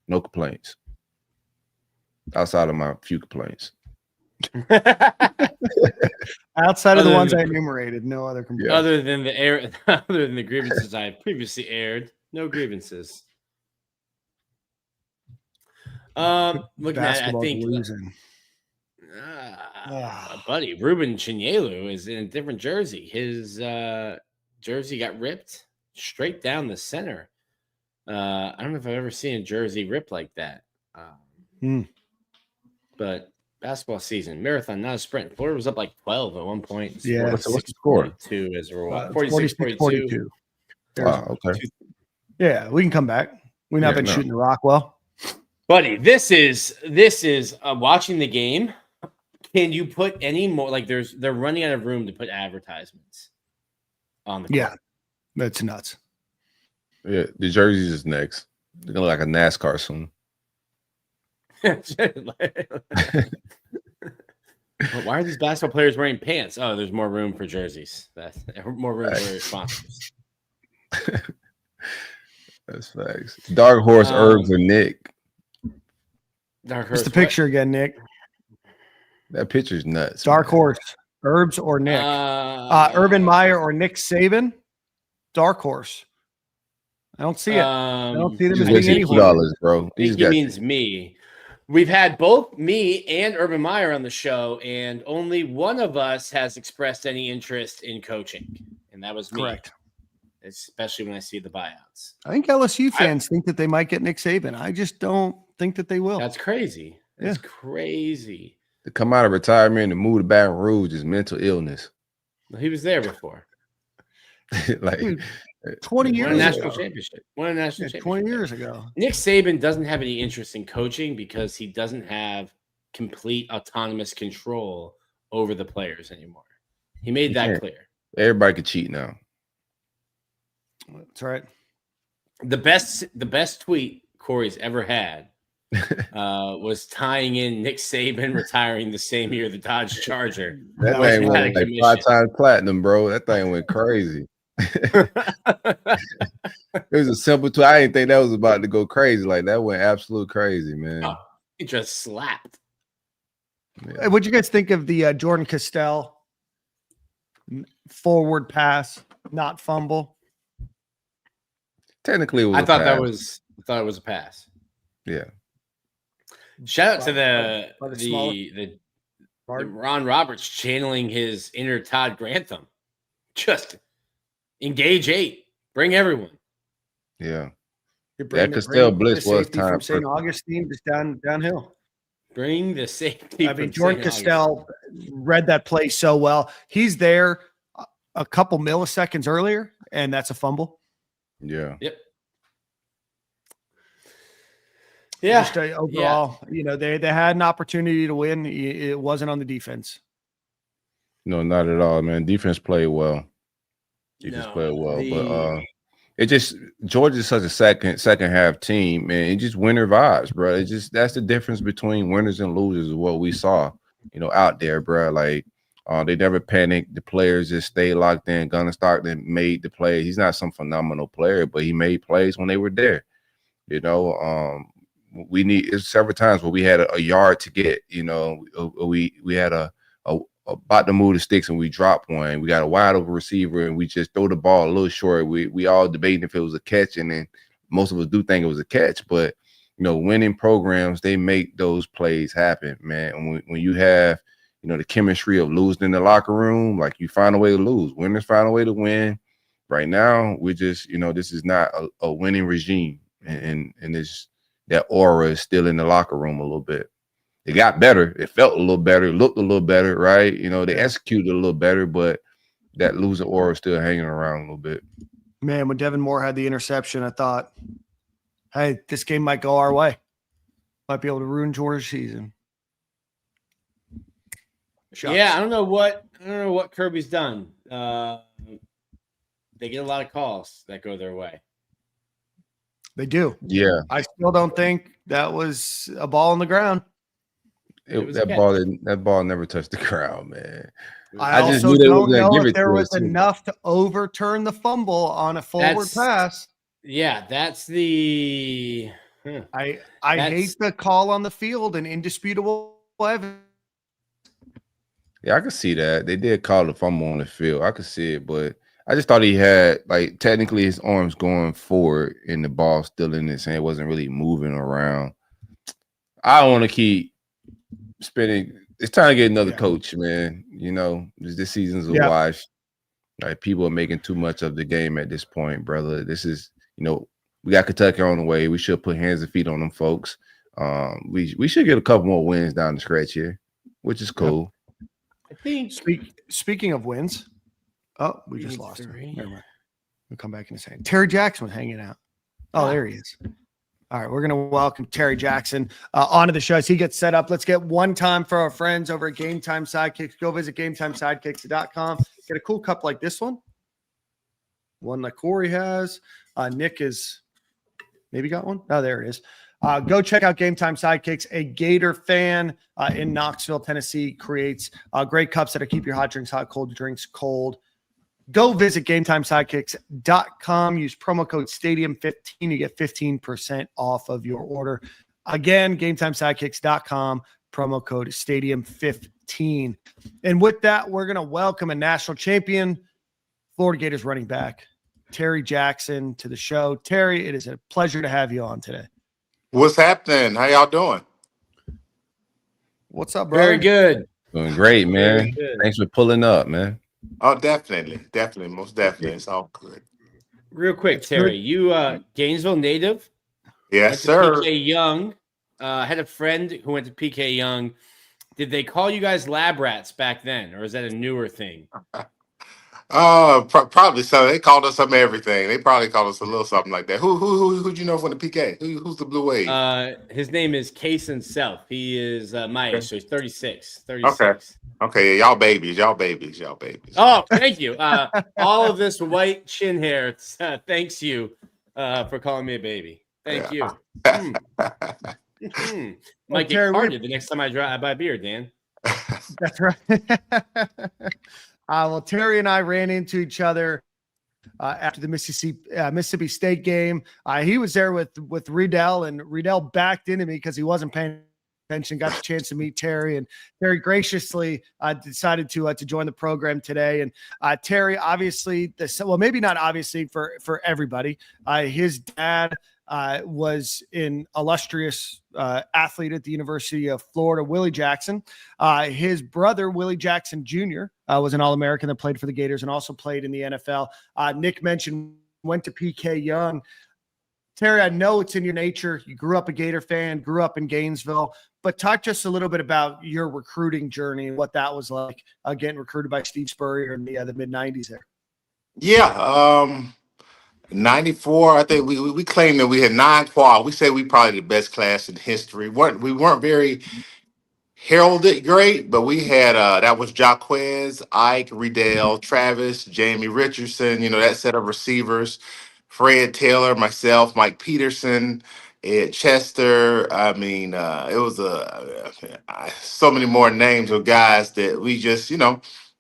no complaints. Outside of my few complaints. Outside of the ones I enumerated, no other complaints. Other than the grievances I had previously aired, no grievances. Looking at it, I think buddy, Ruben Chinyelu is in a different jersey. His jersey got ripped straight down the center. I don't know if I've ever seen a jersey ripped like that. But basketball season, marathon, not a sprint. Florida was up like 12 at one point. Yeah. What's the score? 42 as we're 46-42. Wow, okay. Yeah, we can come back. We've not been shooting the rock well. Buddy, this is watching the game. Can you put any more? Like they're running out of room to put advertisements on the court. Yeah, that's nuts. Yeah, the jerseys is next. They're gonna look like a NASCAR soon. Why are these basketball players wearing pants? Oh, there's more room for jerseys. That's more room for sponsors. That's facts. Dark Horse, Herbs, or Nick. Dark Horse. What's the picture again, Nick? That picture's nuts. Dark Horse, Herbs, or Nick. Urban Meyer or Nick Saban. Dark Horse. I don't see it. I don't see them as being anywhere. Bro. He means me. We've had both me and Urban Meyer on the show, and only one of us has expressed any interest in coaching, and that was me. Correct. Especially when I see the buyouts. I think LSU fans think that they might get Nick Saban. I just don't think that they will. That's crazy. That's crazy. To come out of retirement and move to Baton Rouge is mental illness. Well, he was there before. Like, dude, 20 Won a years national ago. championship. Won a national championship. 20 years ago. Nick Saban doesn't have any interest in coaching because he doesn't have complete autonomous control over the players anymore. He made that clear. Everybody could cheat now. That's right. The best tweet Corey's ever had was tying in Nick Saban retiring the same year the Dodge Charger. That thing went like 5 times platinum, bro. That thing went crazy. It was a simple tweet. I didn't think that was about to go crazy. Like that went absolute crazy, man. Oh, it just slapped. Yeah. What'd you guys think of the Jordan Castell forward pass, not fumble? Technically, it was I thought it was a pass. Yeah. Shout out to the Ron Roberts channeling his inner Todd Grantham. Just engage 8, bring everyone. Yeah. That Castell blitz was time from St. Augustine just downhill. Bring the safety. I mean, Jordan Castell read that play so well. He's there a couple milliseconds earlier, and that's a fumble. Yeah. Yep. Yeah. Just, overall, they had an opportunity to win. It wasn't on the defense. No, not at all, man. Defense played well. Defense played well, but it just Georgia's such a second half team, man. It just winner vibes, bro. It just that's the difference between winners and losers is what we saw, out there, bro. Like they never panicked. The players just stayed locked in. Gunnar Stockton made the play. He's not some phenomenal player, but he made plays when they were there. We need several times where we had a yard to get. We had a about to move the sticks and we dropped one. We got a wide open receiver and we just throw the ball a little short. We all debating if it was a catch, and then most of us do think it was a catch. But winning programs, they make those plays happen, man. And when you have the chemistry of losing in the locker room, like you find a way to lose. Winners find a way to win. Right now, we're just this is not a winning regime, and this that aura is still in the locker room a little bit. It got better. It felt a little better. Looked a little better, right? They executed a little better, but that losing aura is still hanging around a little bit. Man, when Devin Moore had the interception, I thought, hey, this game might go our way. Might be able to ruin Georgia's season. Shots. Yeah, I don't know what Kirby's done. They get a lot of calls that go their way. They do. Yeah. I still don't think that was a ball on the ground. That ball never touched the ground, man. I also don't know if there was enough to overturn the fumble on a forward pass. Yeah, that's the. I hate the call on the field and indisputable evidence. Yeah, I could see that. They did call the fumble on the field. I could see it, but I just thought he had technically his arms going forward and the ball still in his hand. It wasn't really moving around. I don't want to keep spinning. It's time to get another coach, man. This season's a wash. Like people are making too much of the game at this point, brother. This is, we got Kentucky on the way. We should put hands and feet on them folks. We should get a couple more wins down the stretch here, which is cool. I think. Speaking of wins, we just lost him. Never mind. We'll come back in a second. Terry Jackson was hanging out. Oh, there he is. All right, we're going to welcome Terry Jackson onto the show as he gets set up. Let's get one time for our friends over at Game Time Sidekicks. Go visit GameTimeSidekicks.com. Get a cool cup like this one that Corey has. Nick is maybe got one. Oh, there it is. Go check out Game Time Sidekicks. A Gator fan in Knoxville, Tennessee, creates great cups that'll keep your hot drinks hot, cold drinks cold. Go visit GameTimeSidekicks.com. Use promo code Stadium15. You get 15% off of your order. Again, GameTimeSidekicks.com. Promo code Stadium15. And with that, we're going to welcome a national champion, Florida Gators running back, Terry Jackson, to the show. Terry, it is a pleasure to have you on today. What's happening? How y'all doing? What's up, bro? Very good. Doing great, man. Thanks for pulling up, man. Oh, definitely. Most definitely. It's all good. Real quick, Terry, you Gainesville native? Yes, sir. PK Young. Had a friend who went to PK Young. Did they call you guys lab rats back then, or is that a newer thing? Probably so. They called us some everything. They probably called us a little something like that. Who'd you know from the PK? Who's the Blue Wave? His name is Kason Self. He is my age, so he's 36. Okay. 36. Okay, y'all babies, y'all babies, y'all babies. Oh, thank you. All of this white chin hair thanks you for calling me a baby. Thank you. Might get carded the next time I buy beer, Dan. That's right. Well, Terry and I ran into each other after the Mississippi State game. He was there with Riedel, and Riedel backed into me because he wasn't paying attention. Got the chance to meet Terry, and Terry graciously decided to join the program today. And Terry, obviously, maybe not obviously for everybody, his dad was an illustrious athlete at the University of Florida, Willie Jackson. His brother, Willie Jackson Jr., was an All-American that played for the Gators and also played in the NFL. Nick mentioned went to PK Young. Terry, I know it's in your nature. You grew up a Gator fan, grew up in Gainesville, but talk just a little bit about your recruiting journey and what that was like, getting recruited by Steve Spurrier in the mid-'90s there. Yeah, 94. I think we claimed that we had 9 qual. We said we probably the best class in history. We weren't very heralded great, but we had that was Jaquez, Ike, Riedel, Travis, Jamie Richardson. That set of receivers. Fred Taylor, myself, Mike Peterson, Ed Chester. I mean, it was so many more names of guys that we just,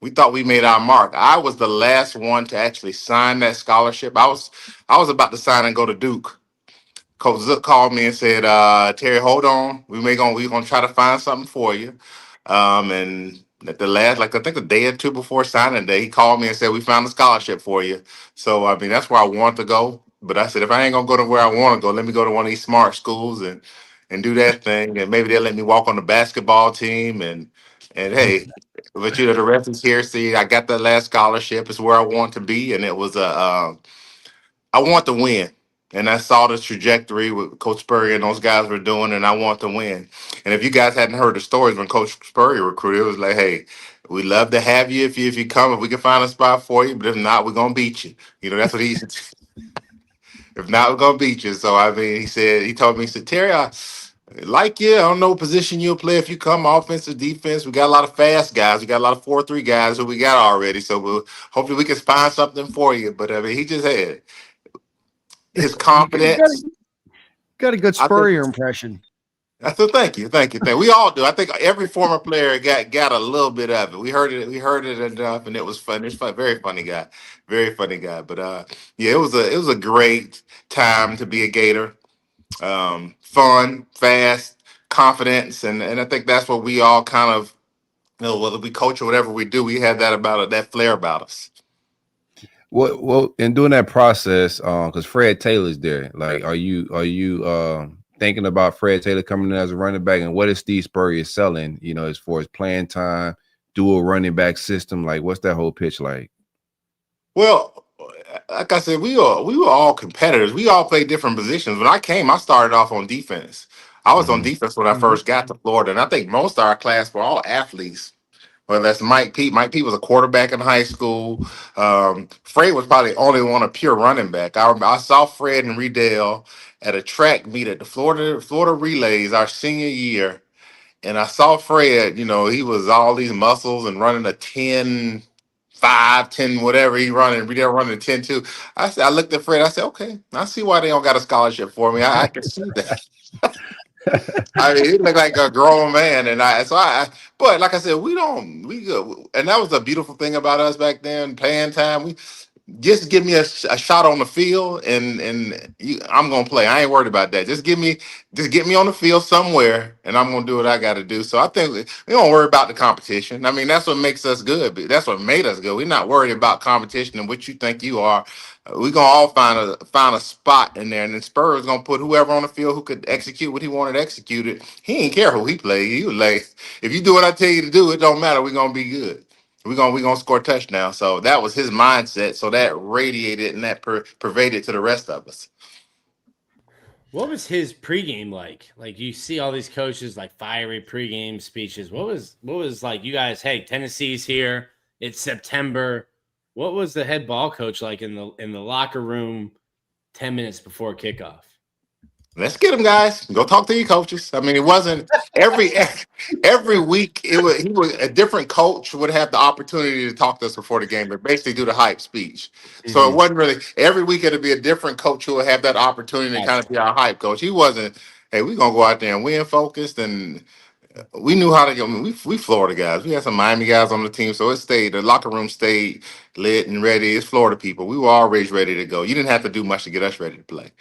we thought we made our mark. I was the last one to actually sign that scholarship. I was about to sign and go to Duke. Coach Zook called me and said, Terry, hold on. We're gonna try to find something for you. And at the last, I think a day or two before signing day, he called me and said, we found a scholarship for you. So, I mean, that's where I want to go. But I said, if I ain't going to go to where I want to go, let me go to one of these smart schools and do that thing. And maybe they'll let me walk on the basketball team. And hey, but the rest is here. See, I got that last scholarship. It's where I want to be. And it was I want to win. And I saw the trajectory what Coach Spurrier and those guys were doing, and I want to win. And if you guys hadn't heard the stories when Coach Spurrier recruited, it was like, hey, we love to have you if you come, if we can find a spot for you, but if not, we're gonna beat you. That's what he said. If not, we're gonna beat you. So I mean, he told me, he said, Terry, I like you. I don't know what position you'll play if you come offense or defense. We got a lot of fast guys. We got a lot of 4-3 guys who we got already. So hopefully we can find something for you. But I mean, he just had his confidence. Got a good Spurrier impression. I said, thank you. We all do. I think every former player got a little bit of it. We heard it enough, and it was fun. It's fun. Very funny guy. But yeah, it was a great time to be a Gator. Fun, fast, confidence, and I think that's what we all kind of, whether we coach or whatever we do, we have that flair about us. Well, in doing that process, because Fred Taylor's there, like, are you thinking about Fred Taylor coming in as a running back, and what is Steve Spurrier selling, as far as playing time, dual running back system? Like, what's that whole pitch like? Well, like I said, we were all competitors. We all played different positions. When I came, I started off on defense. I was on defense when I first got to Florida, and I think most of our class were all athletes. Well, that's Mike Pete. Mike Pete was a quarterback in high school. Fred was probably the only one a pure running back. I saw Fred and Riedel at a track meet at the Florida Relays our senior year, and I saw Fred. He was all these muscles and running a 10-5, 10 whatever he running. Riedel running 10-2. I looked at Fred. I said, okay, I see why they don't got a scholarship for me. I can see that. I mean, he looked like a grown man, but like I said, we good, and that was the beautiful thing about us back then. Playing time, we just give me a shot on the field, and I'm gonna play. I ain't worried about that. Just get me on the field somewhere, and I'm gonna do what I got to do. So I think we don't worry about the competition. I mean, that's what makes us good. That's what made us good. We're not worried about competition and what you think you are. We're gonna all find a spot in there, and then Spurs gonna put whoever on the field who could execute what he wanted executed. He didn't care who he played. He was like, if you do what I tell you to do, it don't matter. We're gonna be good. We're gonna score touchdowns. So that was his mindset. So that radiated and that pervaded to the rest of us. What was his pregame like? Like, you see all these coaches like fiery pregame speeches. What was like, you guys? Hey, Tennessee's here. It's September. What was the head ball coach like in the locker room 10 minutes before kickoff? Let's get him, guys. Go talk to your coaches. I mean, it wasn't every week. He was a different coach would have the opportunity to talk to us before the game, but basically do the hype speech. So it wasn't really every week. It'd be a different coach who would have that opportunity to kind of be our hype coach. He wasn't. Hey, we're gonna go out there and win focused, and we knew how to go. I mean, we Florida guys. We had some Miami guys on the team, so it stayed. The locker room stayed lit and ready. It's Florida people. We were always ready to go. You didn't have to do much to get us ready to play.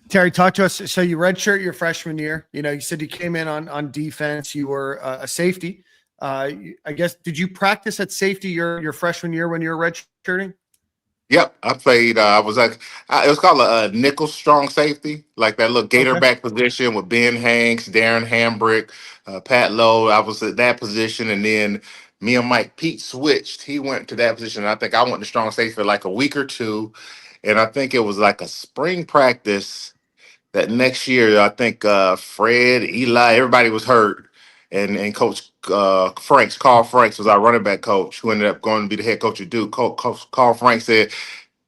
Terry, talk to us. So you redshirt your freshman year. You said you came in on defense. You were a safety. I guess, did you practice at safety your freshman year when you were redshirting? Yep, I played. I was like, it was called a nickel strong safety, like that little gator back position with Ben Hanks, Darren Hambrick, Pat Lowe. I was at that position, and then me and Mike Pete switched. He went to that position. And I think I went to strong safety for like a week or two, and I think it was like a spring practice that next year. I think Fred, Eli, everybody was hurt, and Coach Carl Franks was our running back coach, who ended up going to be the head coach of Duke. Coach Carl Franks said,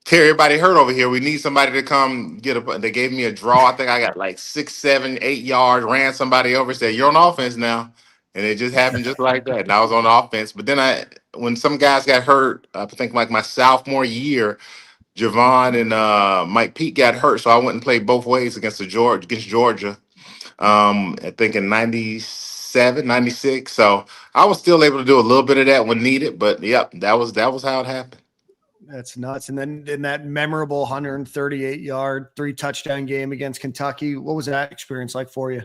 Terry, everybody hurt over here. We need somebody to come get a. They gave me a draw. I think I got like 6, 7, 8 yards. Ran somebody over. Said, "You're on offense now," and it just happened just like that. And I was on offense. But then when some guys got hurt, I think like my sophomore year, Javon and Mike Pete got hurt, so I went and played both ways against Georgia. I think in 97, 96. So I was still able to do a little bit of that when needed. But yep, that was how it happened. That's nuts. And then in that memorable 138-yard, 3-touchdown game against Kentucky, what was that experience like for you?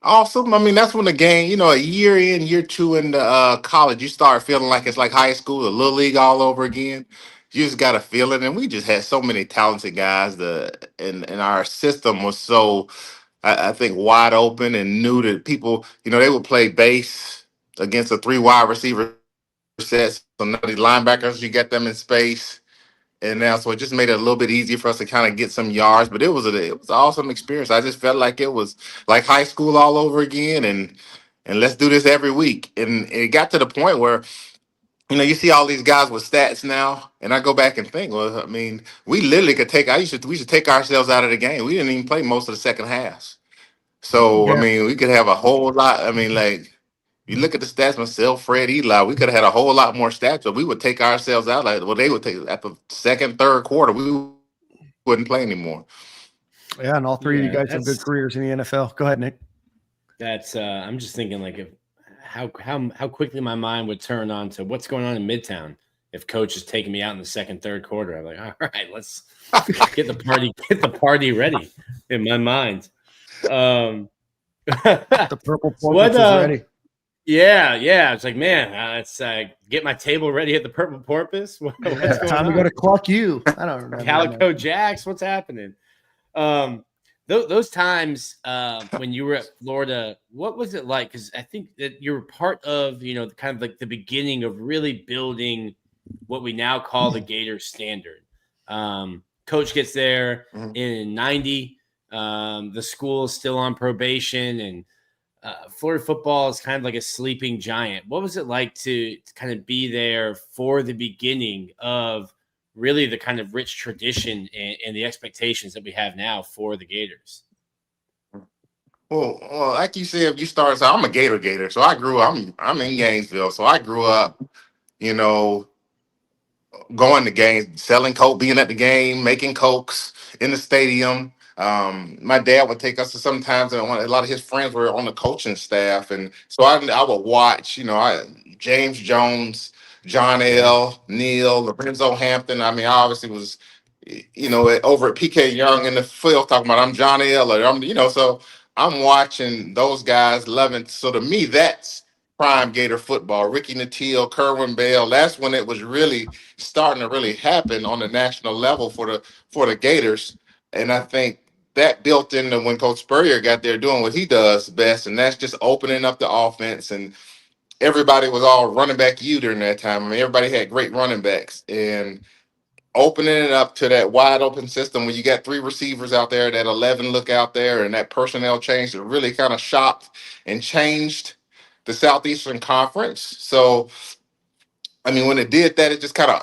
Awesome. I mean, that's when the game, a year in, year two into college, you start feeling like it's like high school, a little league all over again. You just got to feel it. And we just had so many talented guys. And our system was so, I think, wide open and knew that people, they would play base against a 3 wide receiver set. So now these linebackers, you get them in space. And now, so it just made it a little bit easier for us to kind of get some yards. But it was an awesome experience. I just felt like it was like high school all over again, and let's do this every week. And it got to the point where, you see all these guys with stats now, and I go back and think, well, I mean, we literally could take. We should take ourselves out of the game. We didn't even play most of the second half. So I mean, we could have a whole lot. I mean, like. You look at the stats, myself, Fred, Eli, we could have had a whole lot more stats, but we would take ourselves out. They would take at the second, third quarter, we wouldn't play anymore. Yeah, and all three of you guys have good careers in the NFL. Go ahead, Nick. That's I'm just thinking like how quickly my mind would turn on to what's going on in Midtown if coach is taking me out in the second, third quarter. I'm like, all right, let's get the party ready in my mind. The purple porpoise is ready. Yeah. It's like, man, let's get my table ready at the Purple Porpoise. What's going time on? to go to Cluck U. I don't remember. Calico Jacks. What's happening? Those times when you were at Florida, what was it like? Because I think that you were part of, kind of like the beginning of really building what we now call the Gator standard. Coach gets there in 90. The school is still on probation, and Florida football is kind of like a sleeping giant. What was it like to kind of be there for the beginning of really the kind of rich tradition and the expectations that we have now for the Gators? Well, like you said, you started. So I'm a Gator, so I grew up. I'm in Gainesville, so I grew up, going to games, selling coke, being at the game, making cokes in the stadium. My dad would take us to sometimes, and a lot of his friends were on the coaching staff, and so I would watch, James Jones, John L. Neal, Lorenzo Hampton. I mean, I obviously was, over at PK Young in the field talking about I'm John L. Or so I'm watching those guys loving. So to me, that's prime Gator football. Ricky Nattil, Kerwin Bell. That's when it was really starting to really happen on the national level for the Gators. And I think that built into when Coach Spurrier got there doing what he does best, and that's just opening up the offense. And everybody was all running back you during that time. I mean, everybody had great running backs, and opening it up to that wide open system when you got 3 receivers out there, that 11 look out there, and that personnel change that really kind of shocked and changed the Southeastern Conference. So I mean, when it did that, it just kind of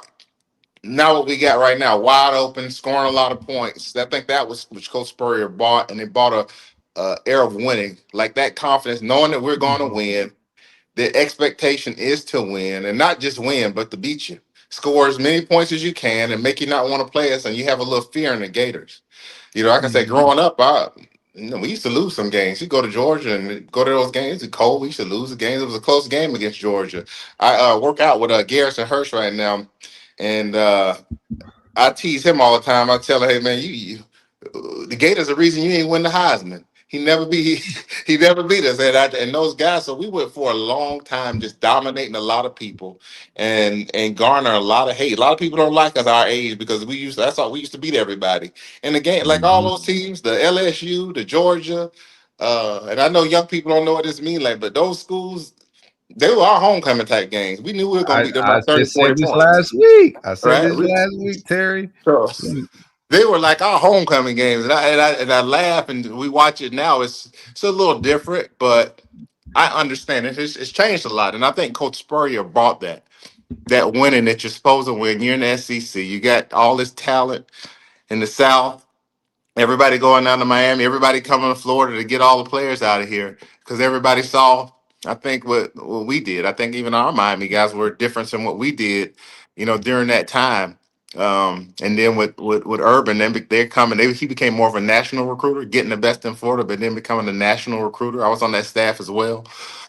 not what we got right now. Wide open, scoring a lot of points. I think that was which Coach Spurrier bought, and they bought a air of winning, like that confidence, knowing that we're going to win. The expectation is to win, and not just win, but to beat you. Score as many points as you can, and make you not want to play us, and you have a little fear in the Gators. You know, like I said, growing up, we used to lose some games. You go to Georgia and go to those games. It's cold. We used to lose the games. It was a close game against Georgia. I work out with Garrison Hirsch right now, and I tease him all the time. I tell him, hey man, the Gators the reason you ain't win the Heisman. He never beat us, and those guys. So we went for a long time, just dominating a lot of people, and garner a lot of hate. A lot of people don't like us our age because that's all we used to beat everybody. And the game, like all those teams, the LSU, the Georgia, and I know young people don't know what this means, like, but those schools, they were our homecoming type games. We knew we were gonna beat them by I 30, just said 40 this points. last week. I said Right? this last week, Terry. So they were like our homecoming games, and I laugh, and we watch it now. It's a little different, but I understand it. It's changed a lot, and I think Coach Spurrier brought that winning that you're supposed to win. You're in the SEC. You got all this talent in the South. Everybody going down to Miami, everybody coming to Florida to get all the players out of here because everybody saw, I think, what we did. I think even our Miami guys were different than what we did, during that time. And then with Urban, then they're coming. He became more of a national recruiter, getting the best in Florida, but then becoming a national recruiter. I was on that staff as well,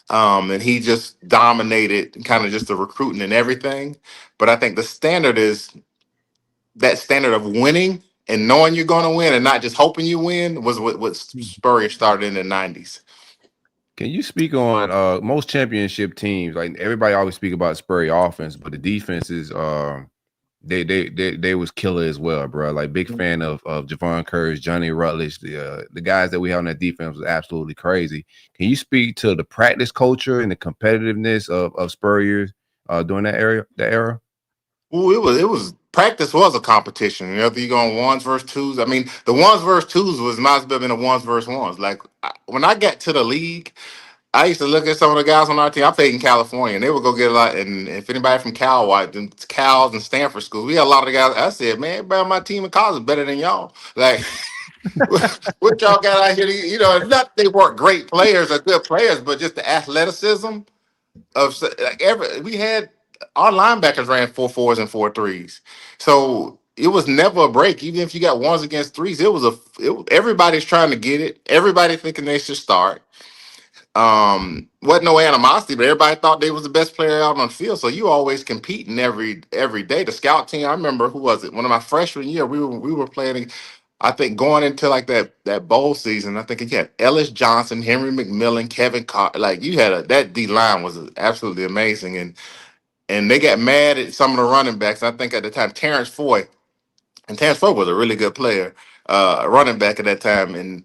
and he just dominated kind of just the recruiting and everything. But I think the standard is that standard of winning and knowing you're going to win and not just hoping you win was what Spurrier started in the 90s. Can you speak on most championship teams? Like everybody always speak about Spurrier offense, but the defenses they was killer as well, bro. Like big fan of Javon Curry, Johnny Rutledge. The guys that we have on that defense was absolutely crazy. Can you speak to the practice culture and the competitiveness of Spurrier during that era? Ooh, it was practice was a competition. You go on ones versus twos. I mean, the ones versus twos might as well have been the ones versus ones. Like when I got to the league, I used to look at some of the guys on our team. I played in California, and they would go get a lot. And if anybody from Cal's and Stanford schools, we had a lot of the guys. I said, man, everybody on my team in college is better than y'all. Like, what y'all got out here? It's not they weren't great players or good players, but just the athleticism of like we had our linebackers ran 4.4s and 4.3s, so it was never a break. Even if you got ones against threes, everybody's trying to get it. Everybody thinking they should start. Wasn't no animosity, but everybody thought they was the best player out on the field. So you always competing every day. The scout team, I remember who was it? One of my freshman year, we were playing. I think going into like that bowl season, I think you had Ellis Johnson, Henry McMillan, Kevin Carr. Like you had that D line was absolutely amazing, and they got mad at some of the running backs. I think at the time Terrence Foy was a really good player, running back at that time, and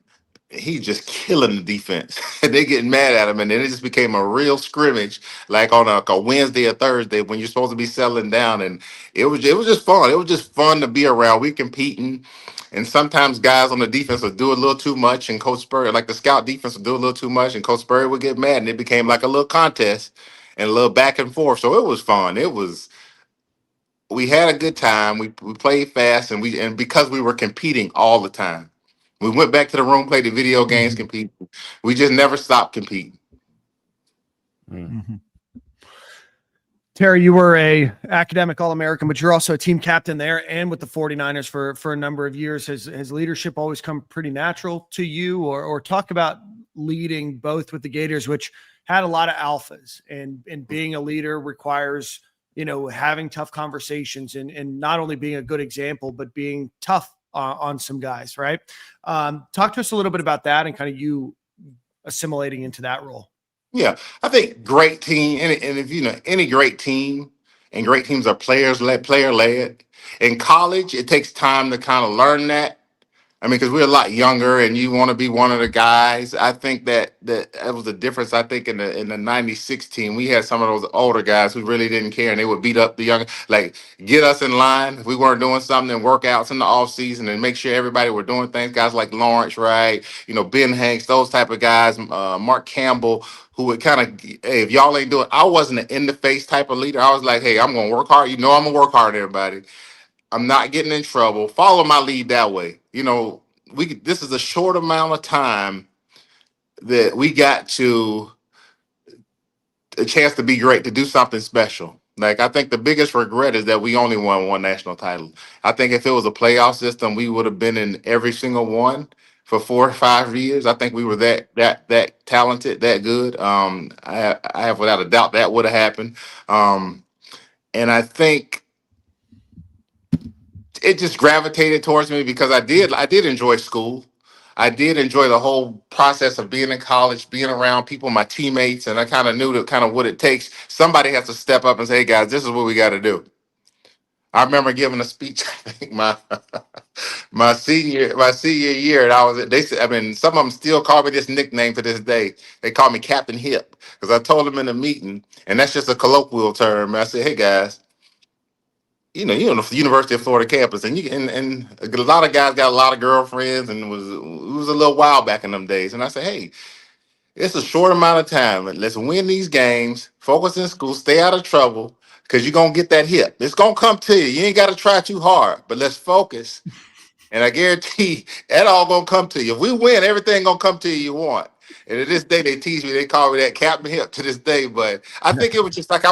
he just killing the defense. They getting mad at him, and then it just became a real scrimmage, like on a Wednesday or Thursday when you're supposed to be settling down. And it was just fun. It was just fun to be around. We competing, and sometimes guys on the defense would do a little too much, and Coach Spurrier, like the scout defense, would do a little too much, and Coach Spurrier would get mad, and it became like a little contest and a little back and forth. So it was fun. We had a good time. We played fast, and because we were competing all the time. We went back to the room, played the video games, compete. We just never stopped competing. Mm-hmm. Terry, you were a academic All-American, but you're also a team captain there and with the 49ers for a number of years. Has leadership always come pretty natural to you, or talk about leading both with the Gators, which had a lot of alphas, and being a leader requires, having tough conversations and not only being a good example, but being tough on some guys, right? Talk to us a little bit about that and kind of you assimilating into that role. Yeah, I think great team, and if any great team, and great teams are player led. In college, it takes time to kind of learn that. I mean, because we're a lot younger, and you want to be one of the guys. I think that was the difference. I think in the '96 team, we had some of those older guys who really didn't care, and they would beat up the young, like get us in line if we weren't doing something, workouts in the off season, and make sure everybody were doing things. Guys like Lawrence, right? Ben Hanks, those type of guys. Mark Campbell, who would kind of, hey, if y'all ain't doing, I wasn't an in the face type of leader. I was like, hey, I'm gonna work hard. I'm gonna work hard, everybody. I'm not getting in trouble. Follow my lead that way. This is a short amount of time that we got to a chance to be great, to do something special. Like, I think the biggest regret is that we only won one national title. I think if it was a playoff system, we would have been in every single one for 4 or 5 years. I think we were that talented, that good. I have without a doubt that would have happened. And I think it just gravitated towards me because I did enjoy school. I did enjoy the whole process of being in college, being around people, my teammates, and I kind of knew that kind of what it takes. Somebody has to step up and say, hey guys, this is what we got to do. I remember giving a speech, I think my senior year, and they said, I mean, some of them still call me this nickname to this day. They call me Captain Hip because I told them in a meeting, and that's just a colloquial term. I said, hey guys, you're on the University of Florida campus, and a lot of guys got a lot of girlfriends, and it was a little wild back in them days. And I said, hey, it's a short amount of time. Let's win these games, focus in school, stay out of trouble, because you're gonna get that hip. It's gonna come to you. You ain't got to try too hard, but let's focus. And I guarantee that all gonna come to you. If we win, everything gonna come to you want. And to this day, they tease me. They call me that Captain Hip to this day. But I think it was just like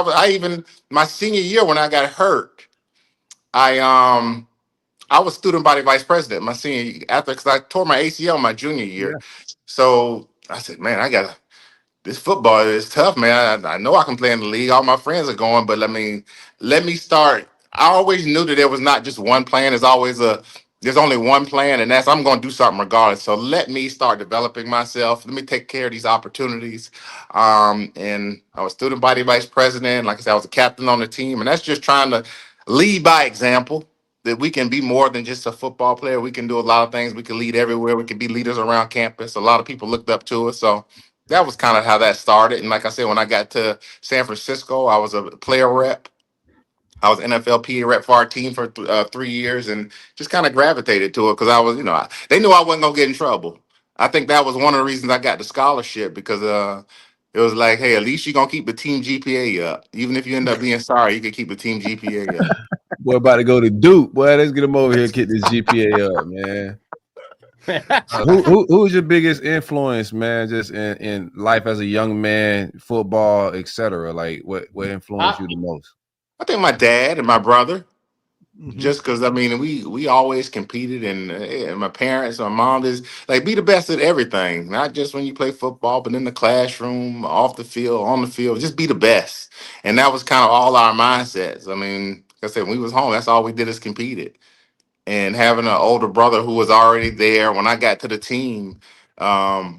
my senior year when I got hurt. I was student body vice president my senior year because I tore my ACL my junior year. Yeah. So I said, man, this football is tough, man. I know I can play in the league. All my friends are going, but let me start. I always knew that there was not just one plan. There's only one plan, and that's I'm going to do something regardless. So let me start developing myself. Let me take care of these opportunities. And I was student body vice president. Like I said, I was a captain on the team, and that's just trying to lead by example, that we can be more than just a football player. We can do a lot of things. We can lead everywhere. We can be leaders around campus. A lot of people looked up to us. So that was kind of how that started. And like I said, when I got to San Francisco, I was a player rep. I was NFL PA rep for our team for 3 years, and just kind of gravitated to it because I was, they knew I wasn't going to get in trouble. I think that was one of the reasons I got the scholarship because it was like, hey, at least you're going to keep the team GPA up. Even if you end up being sorry, you can keep the team GPA up. Boy, about to go to Duke. Boy, let's get him over here and get this GPA up, man. Who's your biggest influence, man, just in life as a young man, football, etc.? Like, what influenced you the most? I think my dad and my brother. Mm-hmm. Just because, I mean, we always competed, and my parents, my mom is like, be the best at everything, not just when you play football, but in the classroom, off the field, on the field, just be the best. And that was kind of all our mindsets. I mean, like I said, when we was home, that's all we did is competed. And having an older brother who was already there when I got to the team, I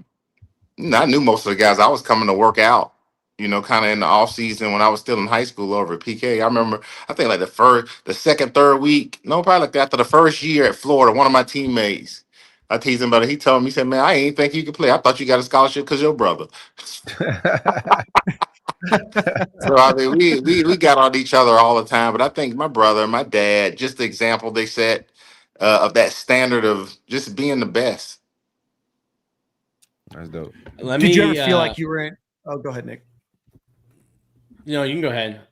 knew most of the guys. I was coming to work out, kind of in the off season when I was still in high school over at PK. I remember, I think like the second, third week, no, probably like after the first year at Florida, one of my teammates, I teased him about it. He told me, he said, man, I ain't think you could play. I thought you got a scholarship because your brother. So I mean, we got on each other all the time. But I think my brother, my dad, just the example they set of that standard of just being the best. That's dope. Did you ever feel like you were in? Oh, go ahead, Nick. You can go ahead.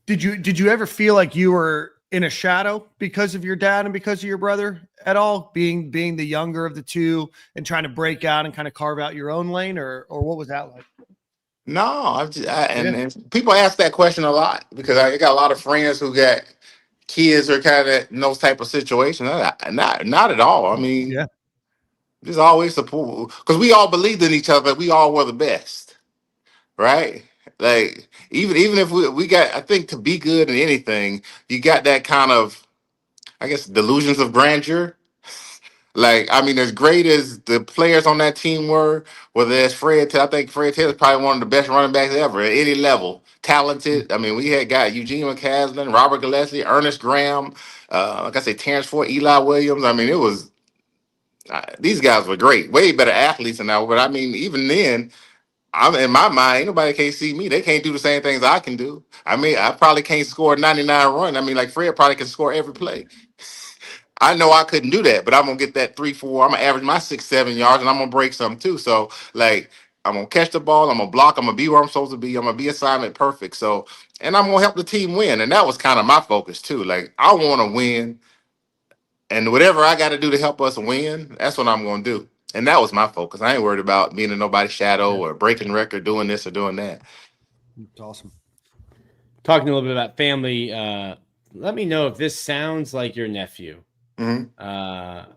Did you ever feel like you were in a shadow because of your dad and because of your brother at all, being the younger of the two and trying to break out and kind of carve out your own lane, or what was that like? No, and people ask that question a lot because I got a lot of friends who got kids or kind of in those type of situations. Not at all. I mean, yeah, just always support because we all believed in each other. We all were the best, right? Like even if we got, I think to be good in anything, you got that kind of, I guess, delusions of grandeur. Like, I mean, as great as the players on that team were, whether it's I think Fred Taylor's probably one of the best running backs ever at any level. Talented. I mean, we had guys, Eugene McCaslin, Robert Gillespie, Ernest Graham, like I say, Terrence Ford, Eli Williams. I mean, it was these guys were great, way better athletes than I. But I mean, even then, I'm in my mind. Ain't nobody can't see me. They can't do the same things I can do. I mean, I probably can't score a 99 run. I mean, like Fred probably can score every play. I know I couldn't do that, but I'm gonna get that 3-4. I'm gonna average my 6-7 yards, and I'm gonna break some too. So like, I'm gonna catch the ball. I'm gonna block. I'm gonna be where I'm supposed to be. I'm gonna be assignment perfect. So, and I'm gonna help the team win. And that was kind of my focus too. Like, I want to win, and whatever I got to do to help us win, that's what I'm gonna do. And that was my focus. I ain't worried about being in nobody's shadow or breaking record, doing this or doing that. It's awesome. Talking a little bit about family. Let me know if this sounds like your nephew. Mm-hmm.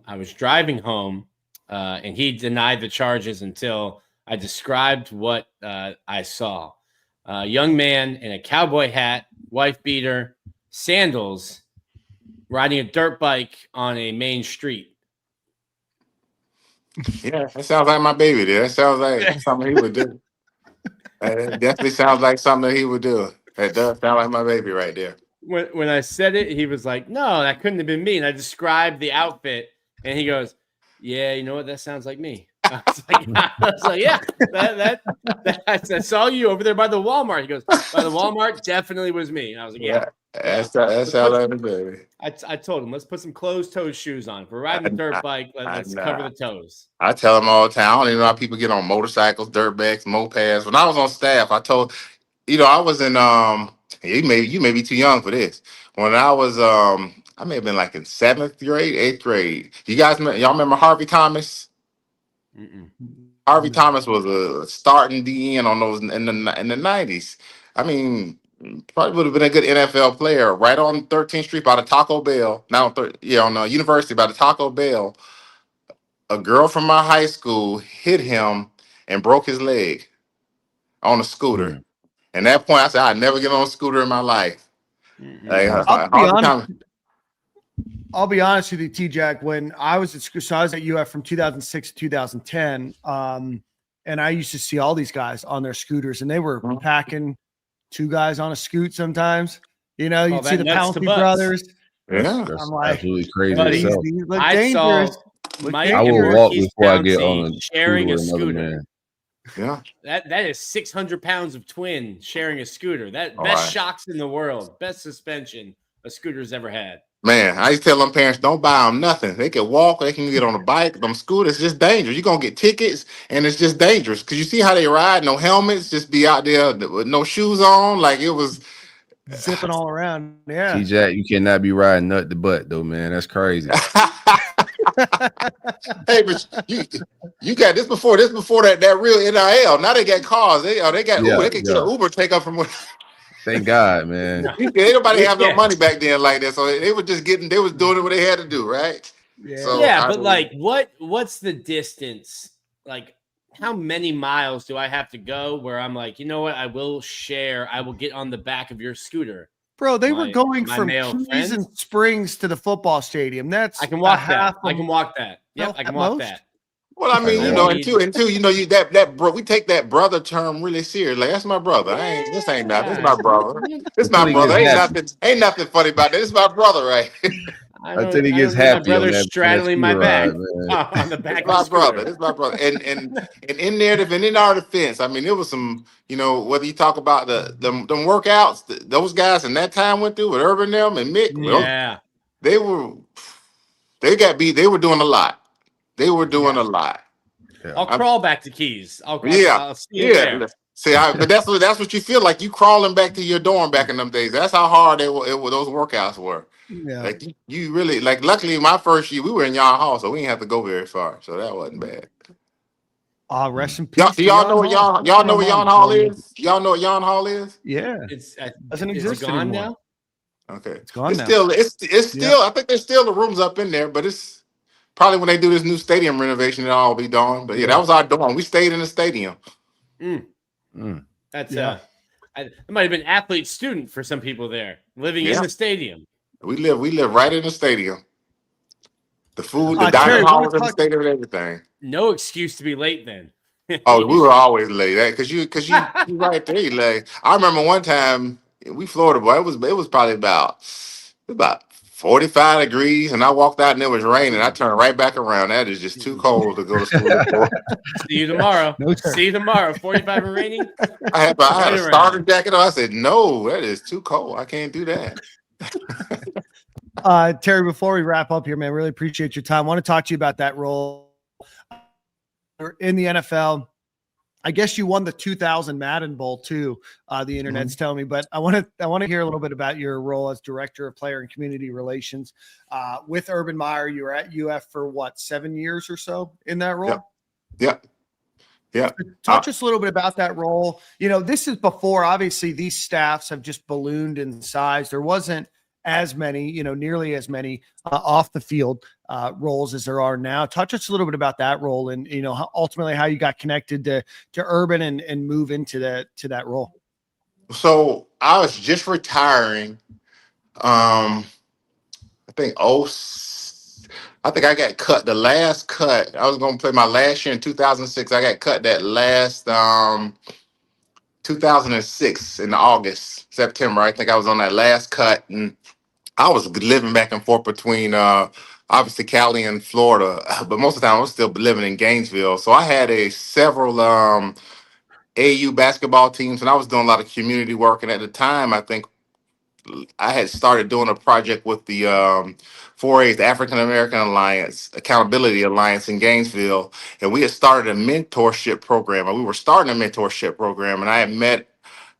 I was driving home, and he denied the charges until I described what I saw. A young man in a cowboy hat, wife beater, sandals, riding a dirt bike on a main street. Yeah, that sounds like my baby there. That sounds like something he would do. That definitely sounds like something that he would do. That does sound like my baby right there. When I said it, he was like, "No, that couldn't have been me." And I described the outfit, and he goes, "Yeah, you know what? That sounds like me." I was like, "Yeah, that I saw you over there by the Walmart." He goes, "By the Walmart, definitely was me." And I was like, "Yeah, that sounds like the baby." I told him, let's put some closed-toe shoes on. If we're riding a dirt bike, let's cover the toes. I tell them all the time. I don't even know how people get on motorcycles, dirt bikes, mopeds. When I was on staff, I told, I was in you may be too young for this. When I was I may have been like in 7th grade, 8th grade. Y'all remember Harvey Thomas? Mm-mm. Harvey Thomas was a starting DN on those in the 90s. I mean, probably would have been a good NFL player. Right on 13th Street by the Taco Bell. Now, on University by the Taco Bell. A girl from my high school hit him and broke his leg on a scooter. Mm. And at that point, I said, I'd never get on a scooter in my life. Like, I'll be honest with you, T-Jack. When I was at school, so I was at UF from 2006 to 2010, and I used to see all these guys on their scooters, and they were packing 2 guys on a scoot sometimes. You'd see the Pouncey brothers. Yeah, That's I'm like, absolutely crazy. these look dangerous. I will walk before I get on sharing a scooter. scooter. Yeah, that is 600 pounds of twin sharing a scooter. That best shocks in the world, best suspension a scooter's ever had. Man, I used to tell them parents, don't buy them nothing. They can walk, they can get on a bike, them scooters. It's just dangerous. You're gonna get tickets, and it's just dangerous because you see how they ride, no helmets, just be out there with no shoes on. Like, it was zipping all around. Yeah, T-Jack, you cannot be riding nut to butt though, man. That's crazy. Hey, but you got this before that real NIL. Now they got cars. They got Uber. They can get an Uber take up from. Thank God, man. Ain't nobody have no money back then like that, so they were just they was doing what they had to do, right? Yeah. So, but like, what's the distance? Like, how many miles do I have to go where I'm like, you know what? I will get on the back of your scooter. Bro, they were going from Keys and Springs to the football stadium. That's I can walk that. I can walk that. Yep, I can walk that. Well, I mean, and two, that bro, we take that brother term really serious. Like, that's my brother. This ain't nothing. This is my brother. This is my brother. Ain't nothing funny about that. This is my brother, right? Until he gets happy. My brother straddling my back on the back. This is my brother. This is my brother. And in our defense, I mean, it was some, whether you talk about them workouts, those guys in that time went through with Urban them and Mick. Yeah, they got beat. They were doing a lot. They were doing a lot. Yeah. I'll crawl back to Keys. I'll see you there. See, but that's what you feel like. You crawling back to your dorm back in them days. That's how hard those workouts were. Yeah. Like, you really, like, luckily my first year we were in Yon Hall, so we didn't have to go very far. So that wasn't bad. Rest in peace. Y'all know what Yon Hall is? Y'all know what Yon Hall is? Yeah. Doesn't exist gone now. Okay. It's gone now. It's still I think there's still the rooms up in there, but it's probably when they do this new stadium renovation, it'll all be gone. But yeah, that was our dorm. We stayed in the stadium. That's it might have been athlete student for some people there living in the stadium. We live right in the stadium. The food, the dining hall was in the stadium and everything. No excuse to be late then. Oh, we were always late. Because you right there, like, I remember one time we Florida boy. It was probably about 45 degrees, and I walked out and it was raining. I turned right back around. That is just too cold to go to school for. See you tomorrow. No, sir. See you tomorrow. 45 and raining. I had Right a around. starter jacket on. I said, no, that is too cold. I can't do that. Terry, before we wrap up here, man, really appreciate your time. I want to talk to you about that role in the NFL. I guess you won the 2000 Madden Bowl too. The internet's telling me, but I want to hear a little bit about your role as director of player and community relations with Urban Meyer. You were at UF for what, 7 years or so in that role? Yep. Talk to us a little bit about that role. You know, this is before, obviously, these staffs have just ballooned in size. There wasn't as many, nearly as many off the field roles as there are now. Touch us a little bit about that role and, ultimately how you got connected to Urban and move into that role. So I was just retiring. I think I got cut the last cut. I was going to play my last year in 2006. I got cut that last 2006 in August, September. I think I was on that last cut, and I was living back and forth between obviously Cali and Florida, but most of the time I was still living in Gainesville. So I had several AU basketball teams, and I was doing a lot of community work. And at the time, I think I had started doing a project with the 4A's, the African American Alliance, Accountability Alliance in Gainesville, and we had started a mentorship program. And we were starting a mentorship program, and I had met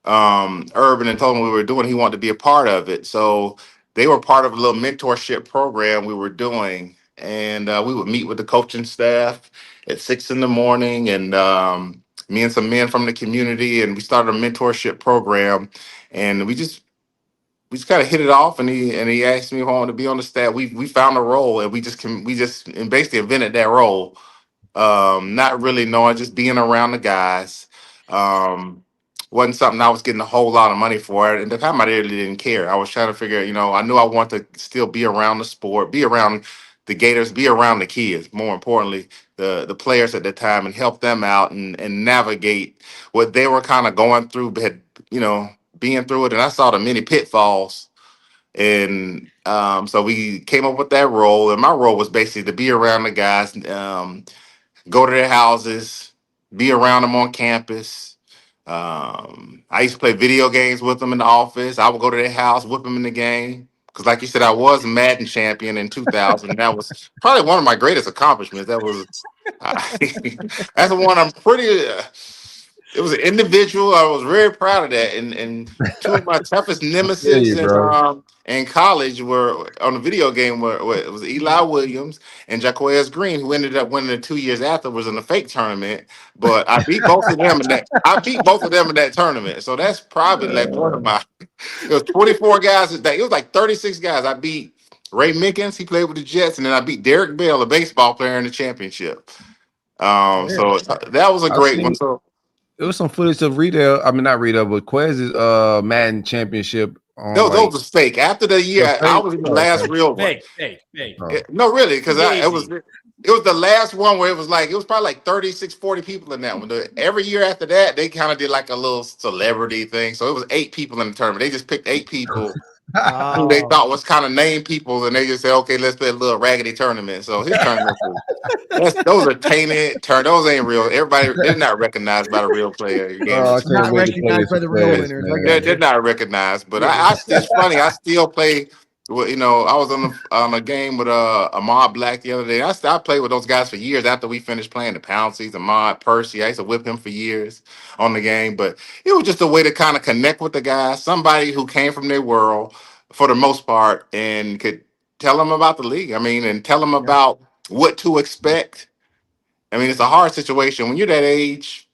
Urban and told him we were doing. He wanted to be a part of it, so they were part of a little mentorship program we were doing, and we would meet with the coaching staff at 6 in the morning, and me and some men from the community, and we started a mentorship program, and we just kind of hit it off, and he asked me if I wanted to be on the staff. We found a role, and we just basically invented that role, not really knowing, just being around the guys. Wasn't something I was getting a whole lot of money for, and at the time I really didn't care. I was trying to figure, I knew I wanted to still be around the sport, be around the Gators, be around the kids, more importantly, the players at the time, and help them out and navigate what they were kind of going through, being through it. And I saw the many pitfalls. And so we came up with that role, and my role was basically to be around the guys, go to their houses, be around them on campus. I used to play video games with them in the office. I would go to their house, whip them in the game. Because like you said, I was a Madden champion in 2000. That was probably one of my greatest accomplishments. That's the one I'm pretty... it was an individual. I was very proud of that. And two of my toughest nemesis in college were on the video game where it was Eli Williams and Jaquez Green, who ended up winning it 2 years afterwards in a fake tournament. But I beat both of them in that tournament. So that's probably like one of my... It was 24 guys. It was like 36 guys. I beat Ray Mickens. He played with the Jets. And then I beat Derek Bell, a baseball player, in the championship. So that was a great one. So it was some footage of not Rita, but Quez's Madden championship. Those was fake. After the year, I was in the last real one. Fake. No, really, because it was the last one where it was probably like 36, 40 people in that one. Every year after that, they kind of did like a little celebrity thing. So it was 8 people in the tournament. They just picked 8 people who they thought was kind of named people, and they just said, okay, let's play a little raggedy tournament. So his tournament, those are tainted. Those ain't real. Everybody, they're not recognized by the real player. Not recognized by the real winners. They're not recognized, but it's funny. I still play. Well, I was on a game with Ahmad Black the other day. I played with those guys for years after we finished playing the Poundseys, Ahmad, Percy. I used to whip him for years on the game, but it was just a way to kind of connect with the guys, somebody who came from their world for the most part and could tell them about the league. And tell them about what to expect. It's a hard situation when you're that age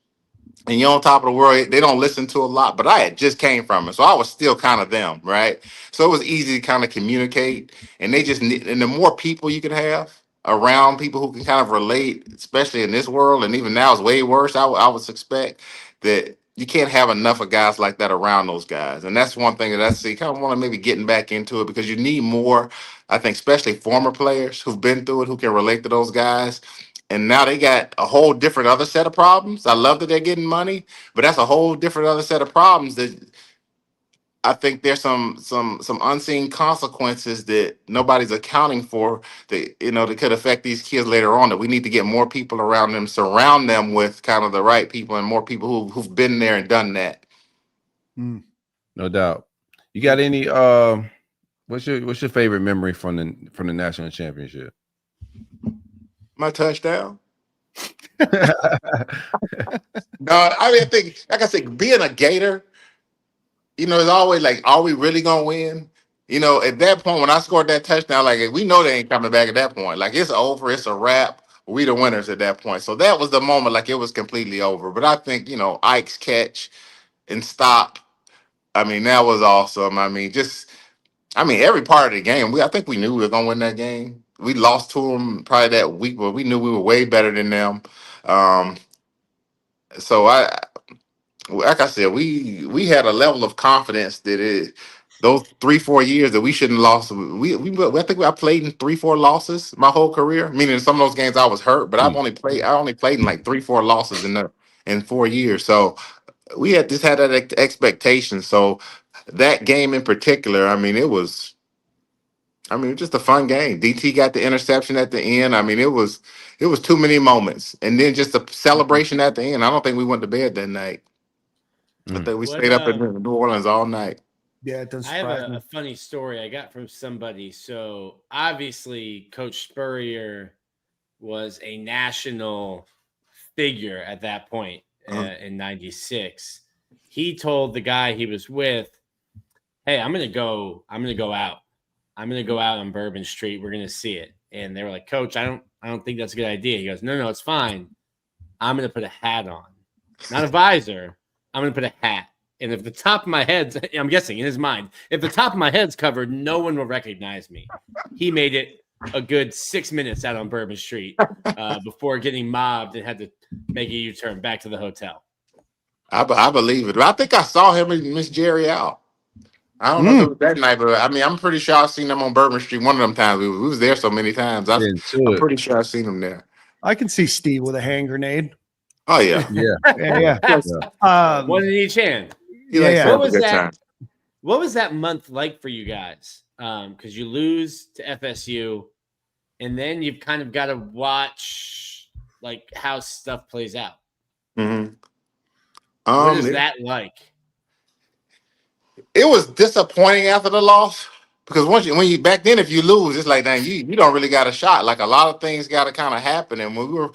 and you're on top of the world. They don't listen to a lot, but I had just came from it, so I was still kind of them, right? So it was easy to kind of communicate, and and the more people you could have around, people who can kind of relate, especially in this world, and even now it's way worse. I would suspect that you can't have enough of guys like that around those guys, and that's one thing that I see. Kind of want to maybe getting back into it because you need more. I think especially former players who've been through it who can relate to those guys. And now they got a whole different other set of problems. I love that they're getting money, but that's a whole different other set of problems that I think there's some unseen consequences that nobody's accounting for that that could affect these kids later on. That we need to get more people around them, surround them with kind of the right people, and more people who've been there and done that. No doubt. You got any? What's your favorite memory from the national championship? My touchdown. No, I think, like I said, being a Gator, it's always like, are we really gonna win? At that point when I scored that touchdown, like we know they ain't coming back at that point. Like it's over, it's a wrap. We the winners at that point. So that was the moment, like it was completely over. But I think Ike's catch and stop. I mean, that was awesome. I mean, every part of the game. I think we knew we were gonna win that game. We lost to them probably that week, but we knew we were way better than them. So like I said, we had a level of confidence that those 3-4 years that we shouldn't have lost. I think I played in 3-4 losses my whole career. Meaning some of those games I was hurt, but I only played in like 3-4 losses in 4 years. So we had that expectation. So that game in particular, it was just a fun game. DT got the interception at the end. It was too many moments, and then just the celebration at the end. I don't think we went to bed that night. I think we stayed up in New Orleans all night. Yeah, it does. I have a funny story I got from somebody. So obviously, Coach Spurrier was a national figure at that point in '96. He told the guy he was with, "Hey, I'm gonna go out. I'm gonna go out on Bourbon Street. We're gonna see it." And they were like, "Coach, I don't think that's a good idea." He goes, "No, it's fine. I'm gonna put a hat on, not a visor. I'm gonna put a hat. And if the top of my head's, I'm guessing in his mind, if the top of my head's covered, no one will recognize me." He made it a good 6 minutes out on Bourbon Street before getting mobbed and had to make a U-turn back to the hotel. I believe it. I think I saw him and Miss Jerry out. I don't know if it was that night, but I'm pretty sure I've seen them on Bourbon Street one of them times. We was there so many times. I'm pretty sure I've seen them there. I can see Steve with a hand grenade. Oh yeah, yeah. One in each hand. What was that month like for you guys? Because you lose to FSU, and then you've kind of got to watch like how stuff plays out. Mm-hmm. What is that like? It was disappointing after the loss because when you back then, if you lose, it's like, dang, you don't really got a shot. Like a lot of things got to kind of happen. And when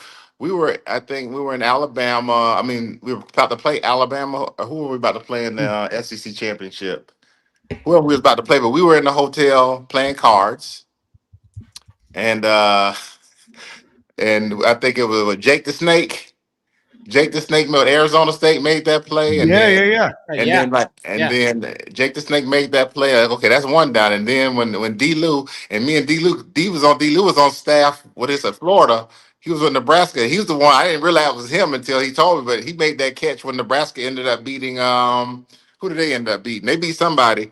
I think we were in Alabama. We were about to play Alabama. Who were we about to play in the SEC championship? Whoever we was about to play, but we were in the hotel playing cards, and I think it was Jake the Snake. Jake the Snake made Arizona State made that play, and then Jake the Snake made that play. Like, okay, that's one down. And then when D Lou was on staff with us at Florida. He was with Nebraska. He was the one I didn't realize it was him until he told me. But he made that catch when Nebraska ended up beating. Who did they end up beating? They beat somebody,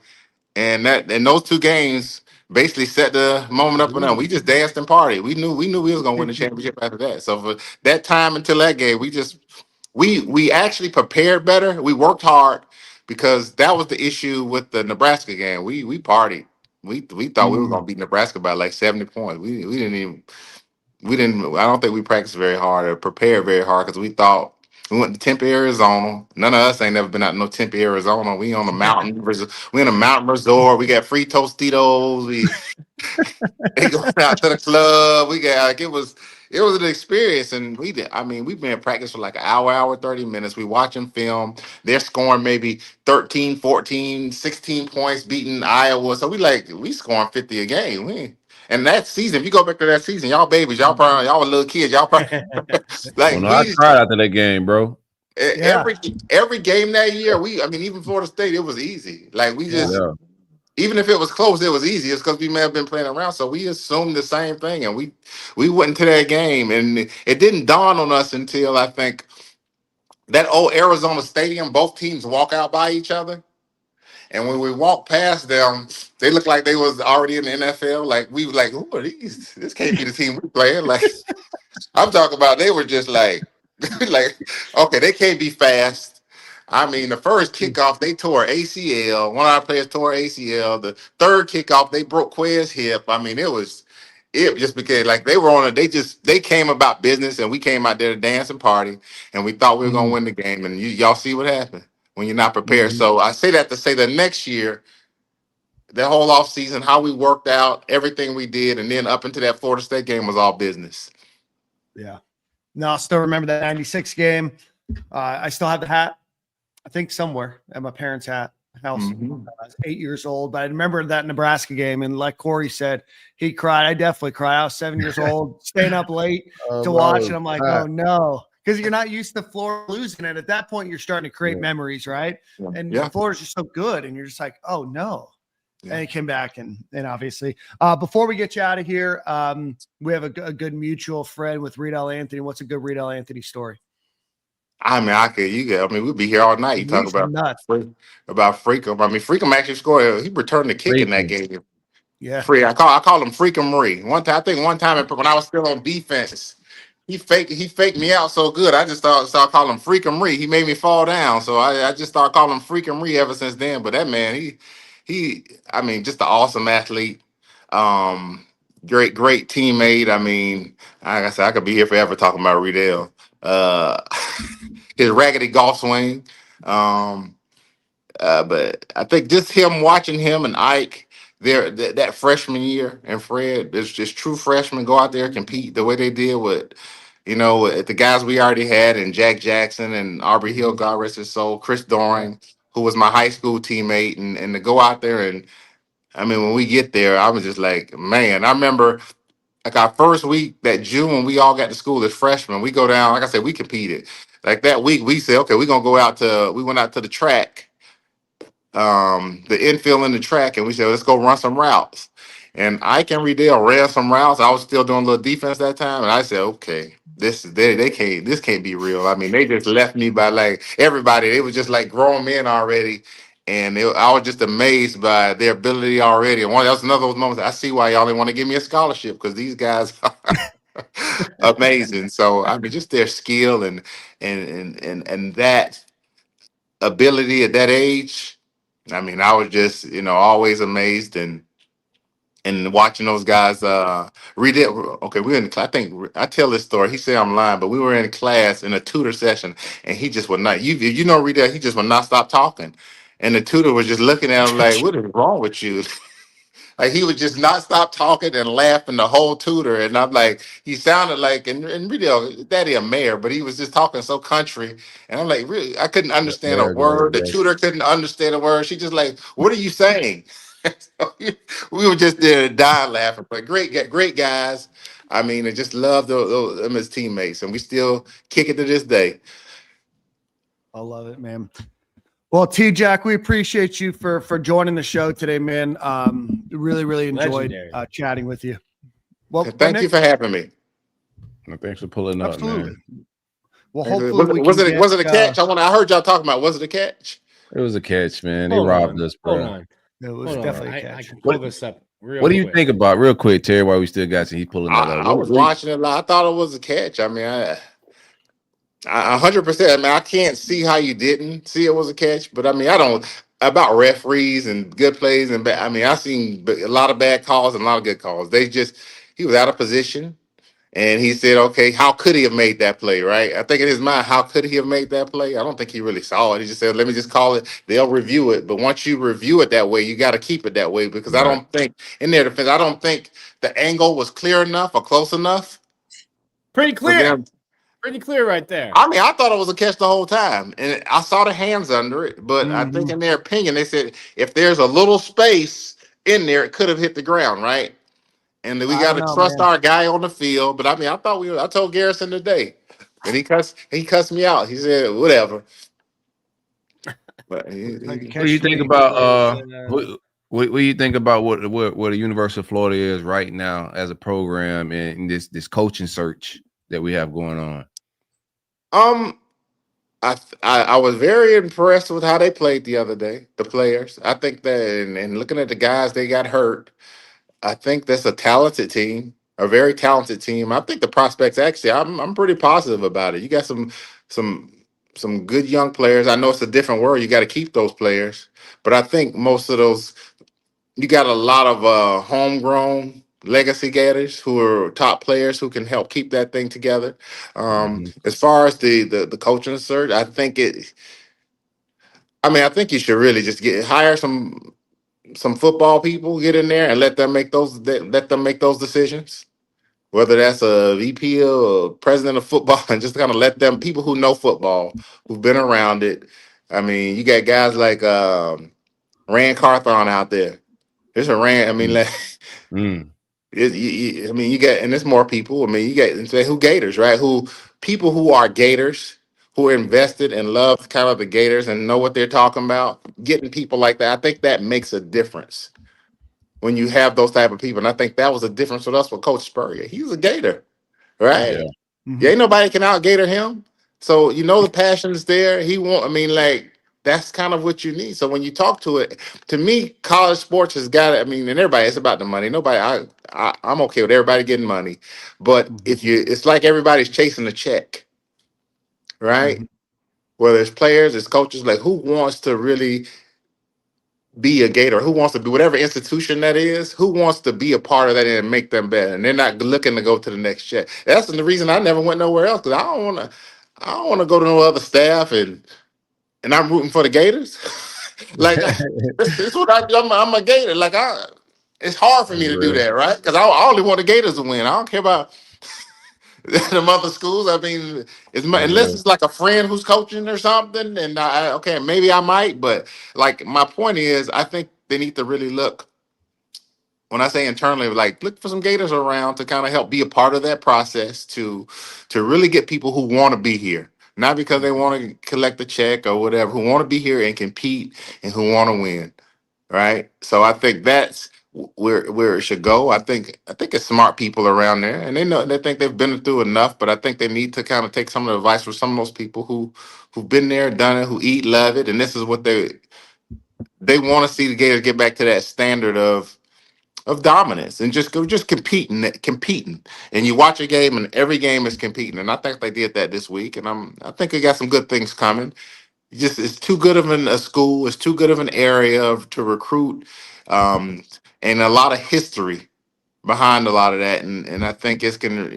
and those two games basically set the moment up and down. We just danced and partied. We knew we was gonna win the championship after that. So for that time until that game, we actually prepared better. We worked hard because that was the issue with the Nebraska game. We partied. We thought we were gonna beat Nebraska by like 70 points. I don't think we practiced very hard or prepared very hard because we thought we went to Tempe, Arizona. None of us ain't never been out to no Tempe, Arizona. We on a mountain. We in a mountain resort. We got free Tostitos. They going out to the club. We got like it was an experience, and we've been in practice for like an hour 30 minutes. We watching film. They're scoring maybe 13, 14, 16 points, beating Iowa. So we scoring 50 a game. And that season, if you go back to that season, y'all babies, y'all were little kids, y'all probably I cried after that game, bro. Every game that year, even Florida State, it was easy. Like we just even if it was close, it was easy. It's because we may have been playing around. So we assumed the same thing, and we went into that game, and it didn't dawn on us until I think that old Arizona Stadium, both teams walk out by each other. And when we walked past them, they looked like they was already in the NFL. Like we were like, who are these? This can't be the team we playing. Like I'm talking about, they were just like, okay, they can't be fast. I mean, the first kickoff they tore ACL. One of our players tore ACL. The third kickoff they broke Quay's hip. I mean, it just became like they were on it. They came about business, and we came out there to dance and party, and we thought we were gonna win the game. And y'all see what happened when you're not prepared. So I say that to say that next year, that whole off season, how we worked out, everything we did, and then up into that Florida State game was all business. Yeah. No, I still remember that 96 game. I still have the hat, I think somewhere at my parents' house. I was 8 years old, but I remember that Nebraska game. And like Corey said, he cried. I definitely cried. I was 7 years old, staying up late to watch. And I'm like, oh no, because you're not used to Florida losing it. At that point, you're starting to create memories, right? And Florida's just so good. And you're just like, oh no. And he came back, and obviously, before we get you out of here, we have a good mutual friend with Reedell Anthony. What's a good Reedell Anthony story? I mean, we'd be here all night. You talk about nuts. Freakum. I mean, Freakum actually scored. He returned the kick in that game. Yeah, I call him Freakum Marie. One time when I was still on defense, he faked me out so good. I just started calling him Freakum Marie. He made me fall down, so I just started calling him Freakum Marie ever since then. But that man, I mean, just an awesome athlete. Great teammate. I mean, like I said, I could be here forever talking about Reedell. His raggedy golf swing. But I think just watching him and Ike there that freshman year, and Fred, it's just true freshmen go out there and compete the way they did with, with the guys we already had, and Jack Jackson and Aubrey Hill, God rest his soul, Chris Doring, who was my high school teammate, and to go out there. And I mean, when we get there, I was just like, man, I remember like our first week, that June, when we all got to school as freshmen, we go down, like I said, we competed. Like that week, we said, okay, we went out to the track, the infield in the track, and we said, let's go run some routes. And Ike and Reedell ran some routes. I was still doing a little defense that time, and I said, okay, this can't be real. I mean, they just left me by like everybody. They was just like grown men already. And I was just amazed by their ability already. And that was another of those moments. I see why y'all didn't want to give me a scholarship, because these guys are amazing. So I mean, just their skill and that ability at that age. I mean, I was just always amazed and watching those guys read it. Okay, we're in. I think I tell this story. He said I'm lying, but we were in class in a tutor session, and he just would not. Read that. He just would not stop talking, and the tutor was just looking at him like, "What is wrong with you?" Like he would just not stop talking and laughing the whole tutor, and I'm like, he sounded like, and really, daddy a mayor, but he was just talking so country, and I'm like, really, I couldn't understand a word. The tutor couldn't understand a word. She just like, what are you saying? So we were just there dying laughing. But great guys. I mean, I just love them as teammates, and we still kick it to this day. I love it, man. Well, T-Jack, we appreciate you for joining the show today, man. Really enjoyed chatting with you. Well, thank you for having me. Thanks for pulling up, man. Well, hopefully was it a catch? I heard y'all talking about. Was it a catch? It was a catch, man. They robbed us, bro. Hold on. It was definitely a catch. I can pull this up what do you think about, real quick, Terry, while we still got you? He's pulling that up. I was watching it. I thought it was a catch. I mean, I 100%. I mean, I can't see how you didn't see it was a catch, but I mean, I don't about referees and good plays and bad. I mean, I've seen a lot of bad calls and a lot of good calls. He was out of position, and he said, "Okay, how could he have made that play?" Right? I think in his mind, how could he have made that play? I don't think he really saw it. He just said, "Let me just call it." They'll review it, but once you review it that way, you got to keep it that way, because I don't think in their defense, I don't think the angle was clear enough or close enough. Pretty clear. Pretty clear right there. I mean, I thought it was a catch the whole time, and I saw the hands under it. But I think in their opinion, they said if there's a little space in there, it could have hit the ground, right? And we got to trust our guy on the field. But I mean, I told Garrison today, and he cussed me out. He said whatever. But what do you think about what do you think about what the University of Florida is right now as a program and this coaching search that we have going on? I was very impressed with how they played the other day, the players. I think that, and looking at the guys they got hurt, I think that's a talented team, a very talented team. I think the prospects, actually, I'm pretty positive about it. You got some some good young players. I know it's a different world. You got to keep those players, but I think most of those, you got a lot of homegrown legacy Gators who are top players who can help keep that thing together. Mhm. As far as the coaching search, I think it. I mean, I think you should really just hire some football people, get in there and let them make those decisions. Whether that's a VP or president of football, and just kind of let them people who know football, who've been around it. I mean, you got guys like Rand Carthon out there. There's a Rand. I mean, Mm. like, Mm. I mean, you got, and there's more people. I mean, you got and say who Gators, right? Who people who are Gators, who are invested and love kind of the Gators and know what they're talking about. Getting people like that, I think that makes a difference when you have those type of people. And I think that was a difference with us with Coach Spurrier. He's a Gator, Yeah. right? Mhm. Yeah, ain't nobody can out Gator him. So you know the passion is there. He won't. I mean, like that's kind of what you need. So when you talk to it, to me, college sports has got. I mean, and everybody, it's about the money. Nobody. I'm okay with everybody getting money, but Mhm. if you, it's like everybody's chasing a check, right? Mhm. Whether it's players, it's coaches. Like who wants to really be a Gator? Who wants to be whatever institution that is? Who wants to be a part of that and make them better? And they're not looking to go to the next check. That's the reason I never went nowhere else because I don't want to. I don't want to go to no other staff and I'm rooting for the Gators. Like this is what I'm a Gator. Like it's hard for That's me to do real. that, right? Because I only want the Gators to win. I don't care about the other schools. I mean, That's unless real. it's like a friend who's coaching or something, and okay, maybe I might. But like my point is, I think they need to really look. When I say internally, like look for some Gators around to kind of help be a part of that process to really get people who want to be here, not because they want to collect a check or whatever, who want to be here and compete and who want to win, right? So I think that's where it should go. I think it's smart people around there, and they think they've been through enough, but I think they need to kind of take some of the advice from some of those people who've been there, done it, who eat, love it, and this is what they want to see the Gators get back to that standard of dominance and just competing. And you watch a game and every game is competing. And I think they did that this week. And I think they got some good things coming. It's too good of a school. It's too good of an area to recruit, and a lot of history behind a lot of that. And I think it's gonna,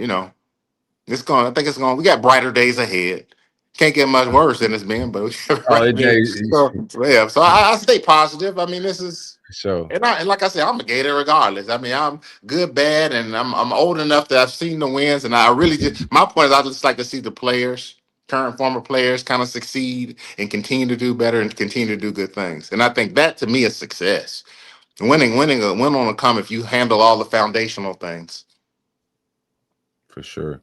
it's going. I think it's going. We got brighter days ahead. Can't get much worse than it's been, but we got Oh, brighter it days. day. So yeah. So I stay positive. I mean, this is. So And like I said, I'm a Gator regardless. I mean, I'm good, bad, and I'm old enough that I've seen the wins. And I really just my point is I just like to see the players, current former players, kind of succeed and continue to do better and continue to do good things. And I think that to me is success. Winning, a win on a come if you handle all the foundational things. for sure.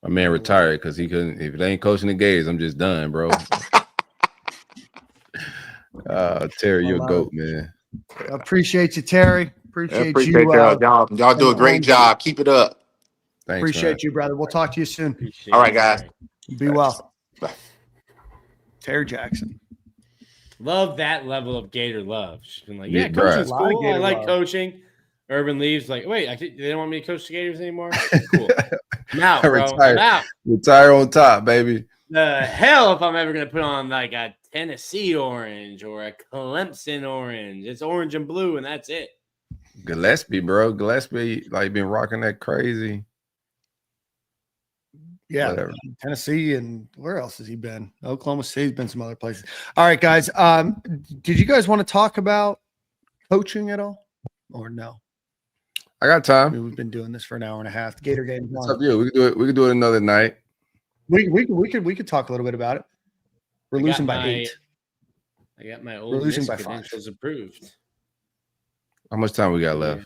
My man retired because he couldn't. If it ain't coaching the Gators, I'm just done, bro. Terry, you're a goat, man. Appreciate you, Terry. I Appreciate appreciate you. y'all do a great job. Keep it up. Thanks, man. Appreciate you, brother. We'll talk to you soon. Appreciate All right, it, guys. Terry. Be well. Bye. Terry Jackson. Love that level of Gator love. She's been like, Yeah, yeah, coaching's bruh. A lot of cool. I Gator like love. coaching. Urban leaves like, wait, they don't want me to coach the Gators anymore? Cool. I'm out, bro. Retire. I'm out. Retire on top, baby. The hell if I'm ever going to put on like a Tennessee orange or a Clemson orange. It's orange and blue, and that's it. Gillespie, bro. Gillespie, like, been rocking that crazy. Yeah, Whatever. Tennessee, and where else has he been? Oklahoma State's been some other places. All right, guys. Did you guys want to talk about coaching at all, or no? I got I time. mean, we've been doing this for an hour and a half. The Gator game's It's on. up to you. We could do it. We could do it another night. We could talk a little bit about it. We're losing by 8. I got my We're old losing Miss by 5. credentials approved. How much time we got left?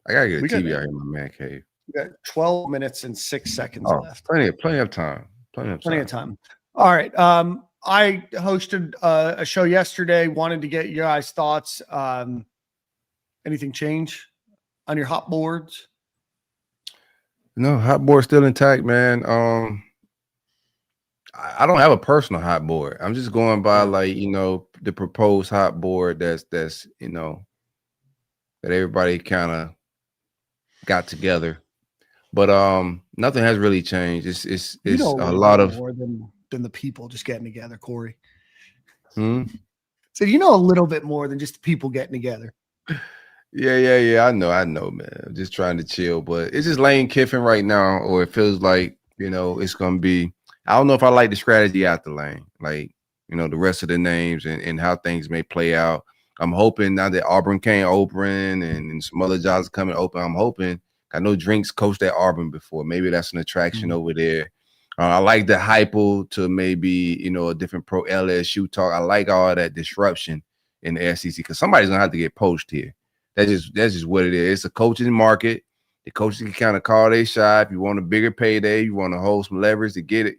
I gotta get a We got- TV out here in my man cave. We got 12 minutes and 6 seconds Oh, left. plenty of time. Plenty of time. All right. I hosted a show yesterday. Wanted to get your guys' thoughts. Anything change on your hot boards? No, hot board still intact, man. I don't have a personal hot board. I'm just going by the proposed hot board that's that everybody kind of got together. But nothing has really changed. It's a lot of more than than the people just getting together, Corey. Hmm? So you know a little bit more than just the people getting together. Yeah. I know, man. Just trying to chill, but it's just Lane Kiffin right now, or it feels like, it's gonna be. I don't know if I like the strategy out the Lane, like, the rest of the names and how things may play out. I'm hoping now that Auburn can't open and some other jobs are coming open. I'm hoping. I know Drinks coached at Auburn before. Maybe that's an attraction over there. I like the hypo to maybe, a different pro LSU talk. I like all that disruption in the SEC because somebody's gonna have to get poached here. That's just what it is. It's a coaching market. The coaches can kind of call their shot. If you want a bigger payday, you want to hold some leverage to get it,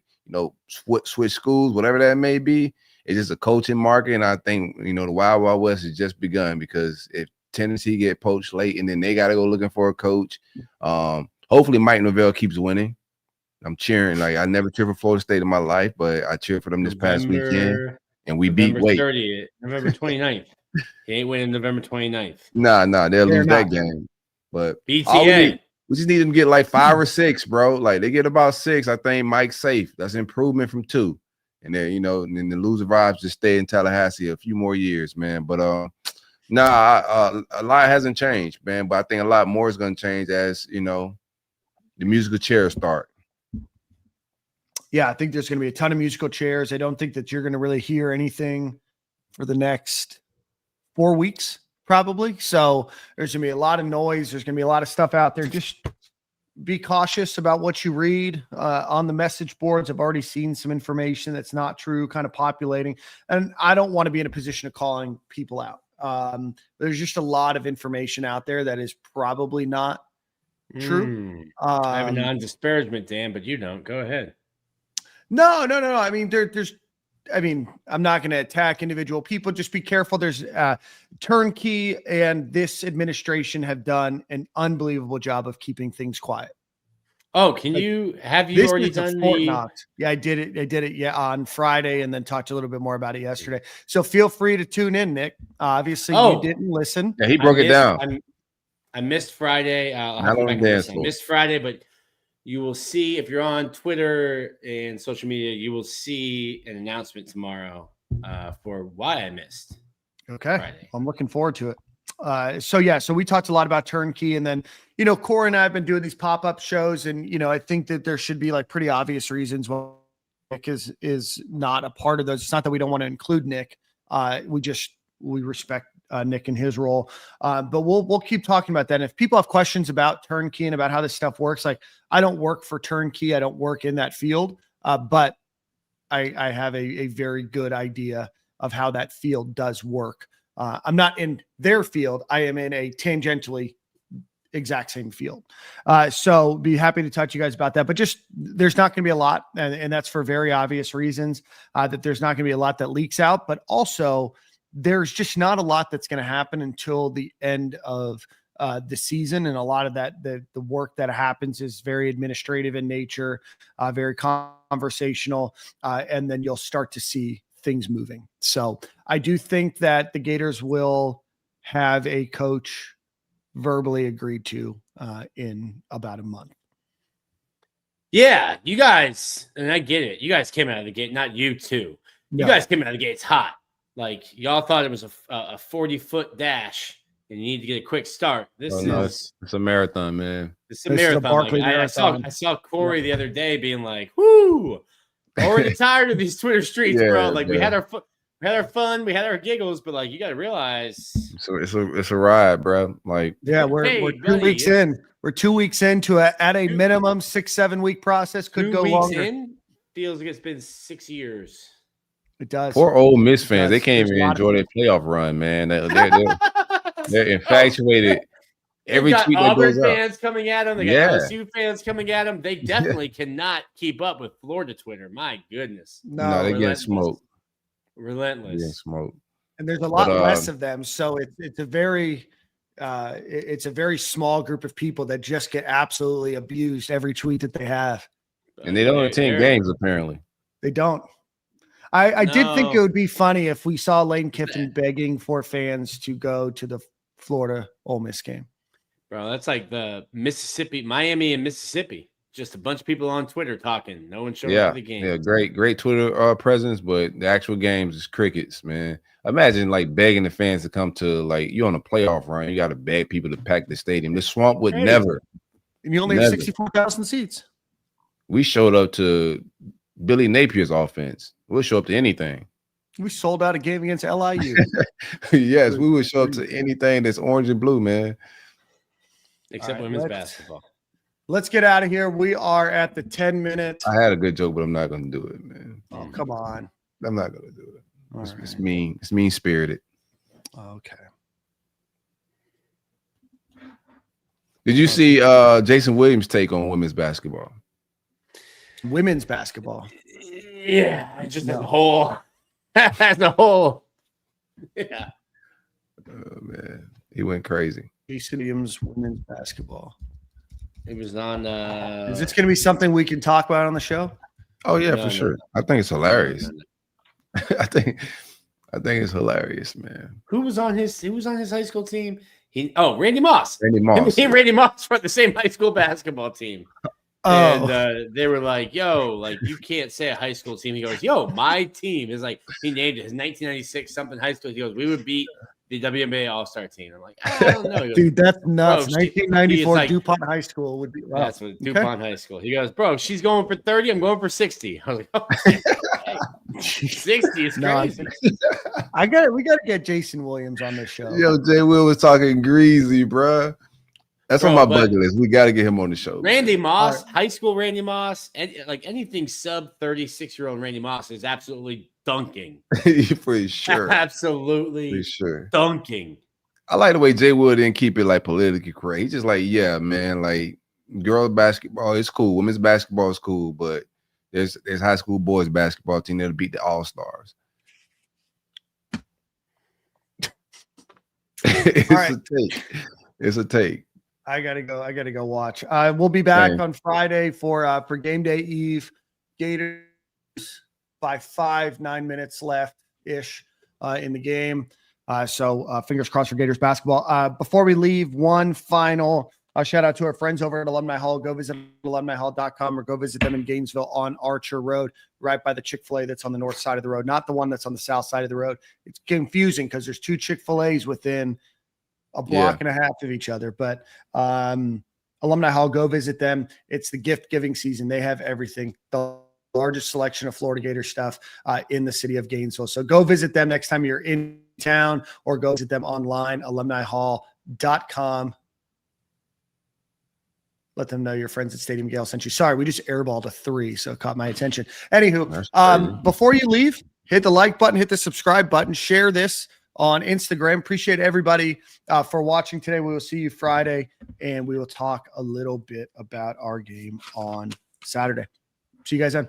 switch schools, whatever that may be. It's just a coaching market. And I think, the Wild Wild West has just begun because if Tennessee get poached late and then they got to go looking for a coach, hopefully Mike Norvell keeps winning. I'm cheering. Like, I never cheered for Florida State in my life, but I cheered for them this past weekend. And we beat Wake. November 29th. He ain't winning November 29th. Nah, they'll lose that game. But BTA. We just need them to get like 5 or 6, bro. Like, they get about 6. I think Mike's safe. That's improvement from 2. And then, and then the loser vibes just stay in Tallahassee a few more years, man. But a lot hasn't changed, man. But I think a lot more is going to change as, the musical chairs start. Yeah, I think there's going to be a ton of musical chairs. I don't think that you're going to really hear anything for the next 4 weeks, probably. So there's going to be a lot of noise. There's going to be a lot of stuff out there. Just be cautious about what you read on the message boards. I've already seen some information that's not true kind of populating. And I don't want to be in a position of calling people out. There's just a lot of information out there that is probably not true. I have a non-disparagement, Dan, but you don't. Go ahead. No. I mean, I'm not going to attack individual people. Just be careful. There's Turnkey and this administration have done an unbelievable job of keeping things quiet. Oh, have you already done Fort Knox? Yeah, I did it. Yeah, on Friday, and then talked a little bit more about it yesterday. So feel free to tune in, Nick. Obviously, you didn't listen. Yeah, he broke it down. I missed Friday. I missed Friday, but you will see if you're on Twitter and social media, you will see an announcement tomorrow for why I missed. Okay. Friday. I'm looking forward to it. So we talked a lot about Turnkey, and then, Corey and I have been doing these pop-up shows, and, I think that there should be like pretty obvious reasons why Nick is not a part of those. It's not that we don't want to include Nick. We respect Nick and his role. But we'll keep talking about that. And if people have questions about Turnkey and about how this stuff works, like, I don't work for Turnkey. I don't work in that field. But I have a very good idea of how that field does work. I'm not in their field. I am in a tangentially exact same field. So be happy to talk to you guys about that, but just, there's not going to be a lot. And that's for very obvious reasons, that there's not going to be a lot that leaks out, but also there's just not a lot that's going to happen until the end of the season. And a lot of that, the work that happens is very administrative in nature, very conversational. And then you'll start to see things moving. So I do think that the Gators will have a coach verbally agreed to in about a month. Yeah, you guys, and I get it. You guys came out of the gate, not you two. You guys came out of the gates hot. Like, y'all thought it was a 40-foot dash and you need to get a quick start. It's a marathon, man. It's a marathon. I saw Corey the other day being like, "Whoo, already tired of these Twitter streets, bro." Like, we had our fun, we had our giggles, but like, you got to realize, it's a ride, bro. Like, we're 2 weeks in. We're 2 weeks into at a minimum 6-7 week process. Could go longer. Feels like it's been 6 years. It does. Poor Ole Miss fans. They can't even enjoy their playoff run, man. They're infatuated. Every got tweet Auburn that goes fans up. coming at them. They got LSU fans coming at them. They definitely cannot keep up with Florida Twitter. My goodness. No, they get smoked. Relentless. They get smoked. And there's a lot less of them. So it's a very small group of people that just get absolutely abused every tweet that they have. And they don't attend games, apparently. They don't. I did think it would be funny if we saw Lane Kiffin begging for fans to go to the Florida Ole Miss game. Bro, that's like the Miami and Mississippi. just a bunch of people on Twitter talking. No one showed up for the game. Yeah, great Twitter presence, but the actual games is crickets, man. Imagine like begging the fans to come to like you on a playoff run. You got to beg people to pack the stadium. The Swamp would never. And you only have 64,000 seats. We showed up to Billy Napier's offense. We'll show up to anything. We sold out a game against LIU. Yes, we would show up to anything that's orange and blue, man. Except women's basketball. Let's get out of here. We are at the 10-minute. I had a good joke, but I'm not going to do it, man. Oh, come on. I'm not going to do it. It's mean. It's mean-spirited. Okay. Did you see Jason Williams' take on women's basketball? Women's basketball. Yeah, just as a whole. As a whole. Yeah. Oh, man. He went crazy. Jason Williams, women's basketball. It was on. Is this going to be something we can talk about on the show? Oh yeah, for sure. I think it's hilarious. I think it's hilarious, man. Who was on his high school team? Randy Moss. Randy Moss. He and Randy Moss were the same high school basketball team. And they were like, yo, like you can't say a high school team. He goes, yo, my team is like, he named it his 1996 something high school. He goes, we would beat the WNBA All-Star team. I'm like, I don't know. Goes, dude, that's nuts. 1994 like, DuPont High School would be. Wow. That's what DuPont High School. He goes, bro, she's going for 30. I'm going for 60. I was like, oh, 60 is crazy. We got to get Jason Williams on this show. Yo, Jay Will was talking greasy, bro. That's on my bucket list. We got to get him on the show. Randy Moss, high school Randy Moss, and like anything sub 36-year-old Randy Moss is absolutely dunking. For sure. Absolutely. For sure. Dunking. I like the way Jay Will didn't keep it like politically correct. He's just like, yeah, man, like girls basketball is cool. Women's basketball is cool, but there's high school boys basketball team that'll beat the All-Stars. It's a take. I gotta go watch. We'll be back on Friday for game day eve. Gators by 9 minutes left ish in the game. So fingers crossed for Gators basketball. Before we leave, one final shout out to our friends over at Alumni Hall. Go visit alumnihall.com or go visit them in Gainesville on Archer Road, right by the Chick-fil-A that's on the north side of the road, not the one that's on the south side of the road. It's confusing because there's two Chick-fil-A's within a block and a half of each other. But Alumni Hall, go visit them. It's the gift giving season. They have everything. The largest selection of Florida Gator stuff in the city of Gainesville. So go visit them next time you're in town or go visit them online, alumnihall.com. Let them know your friends at Stadium Gale sent you. Sorry, we just airballed a 3, so it caught my attention. Anywho, before you leave, hit the like button, hit the subscribe button, share this on Instagram. Appreciate everybody for watching today. We will see you Friday, and we will talk a little bit about our game on Saturday. See you guys then.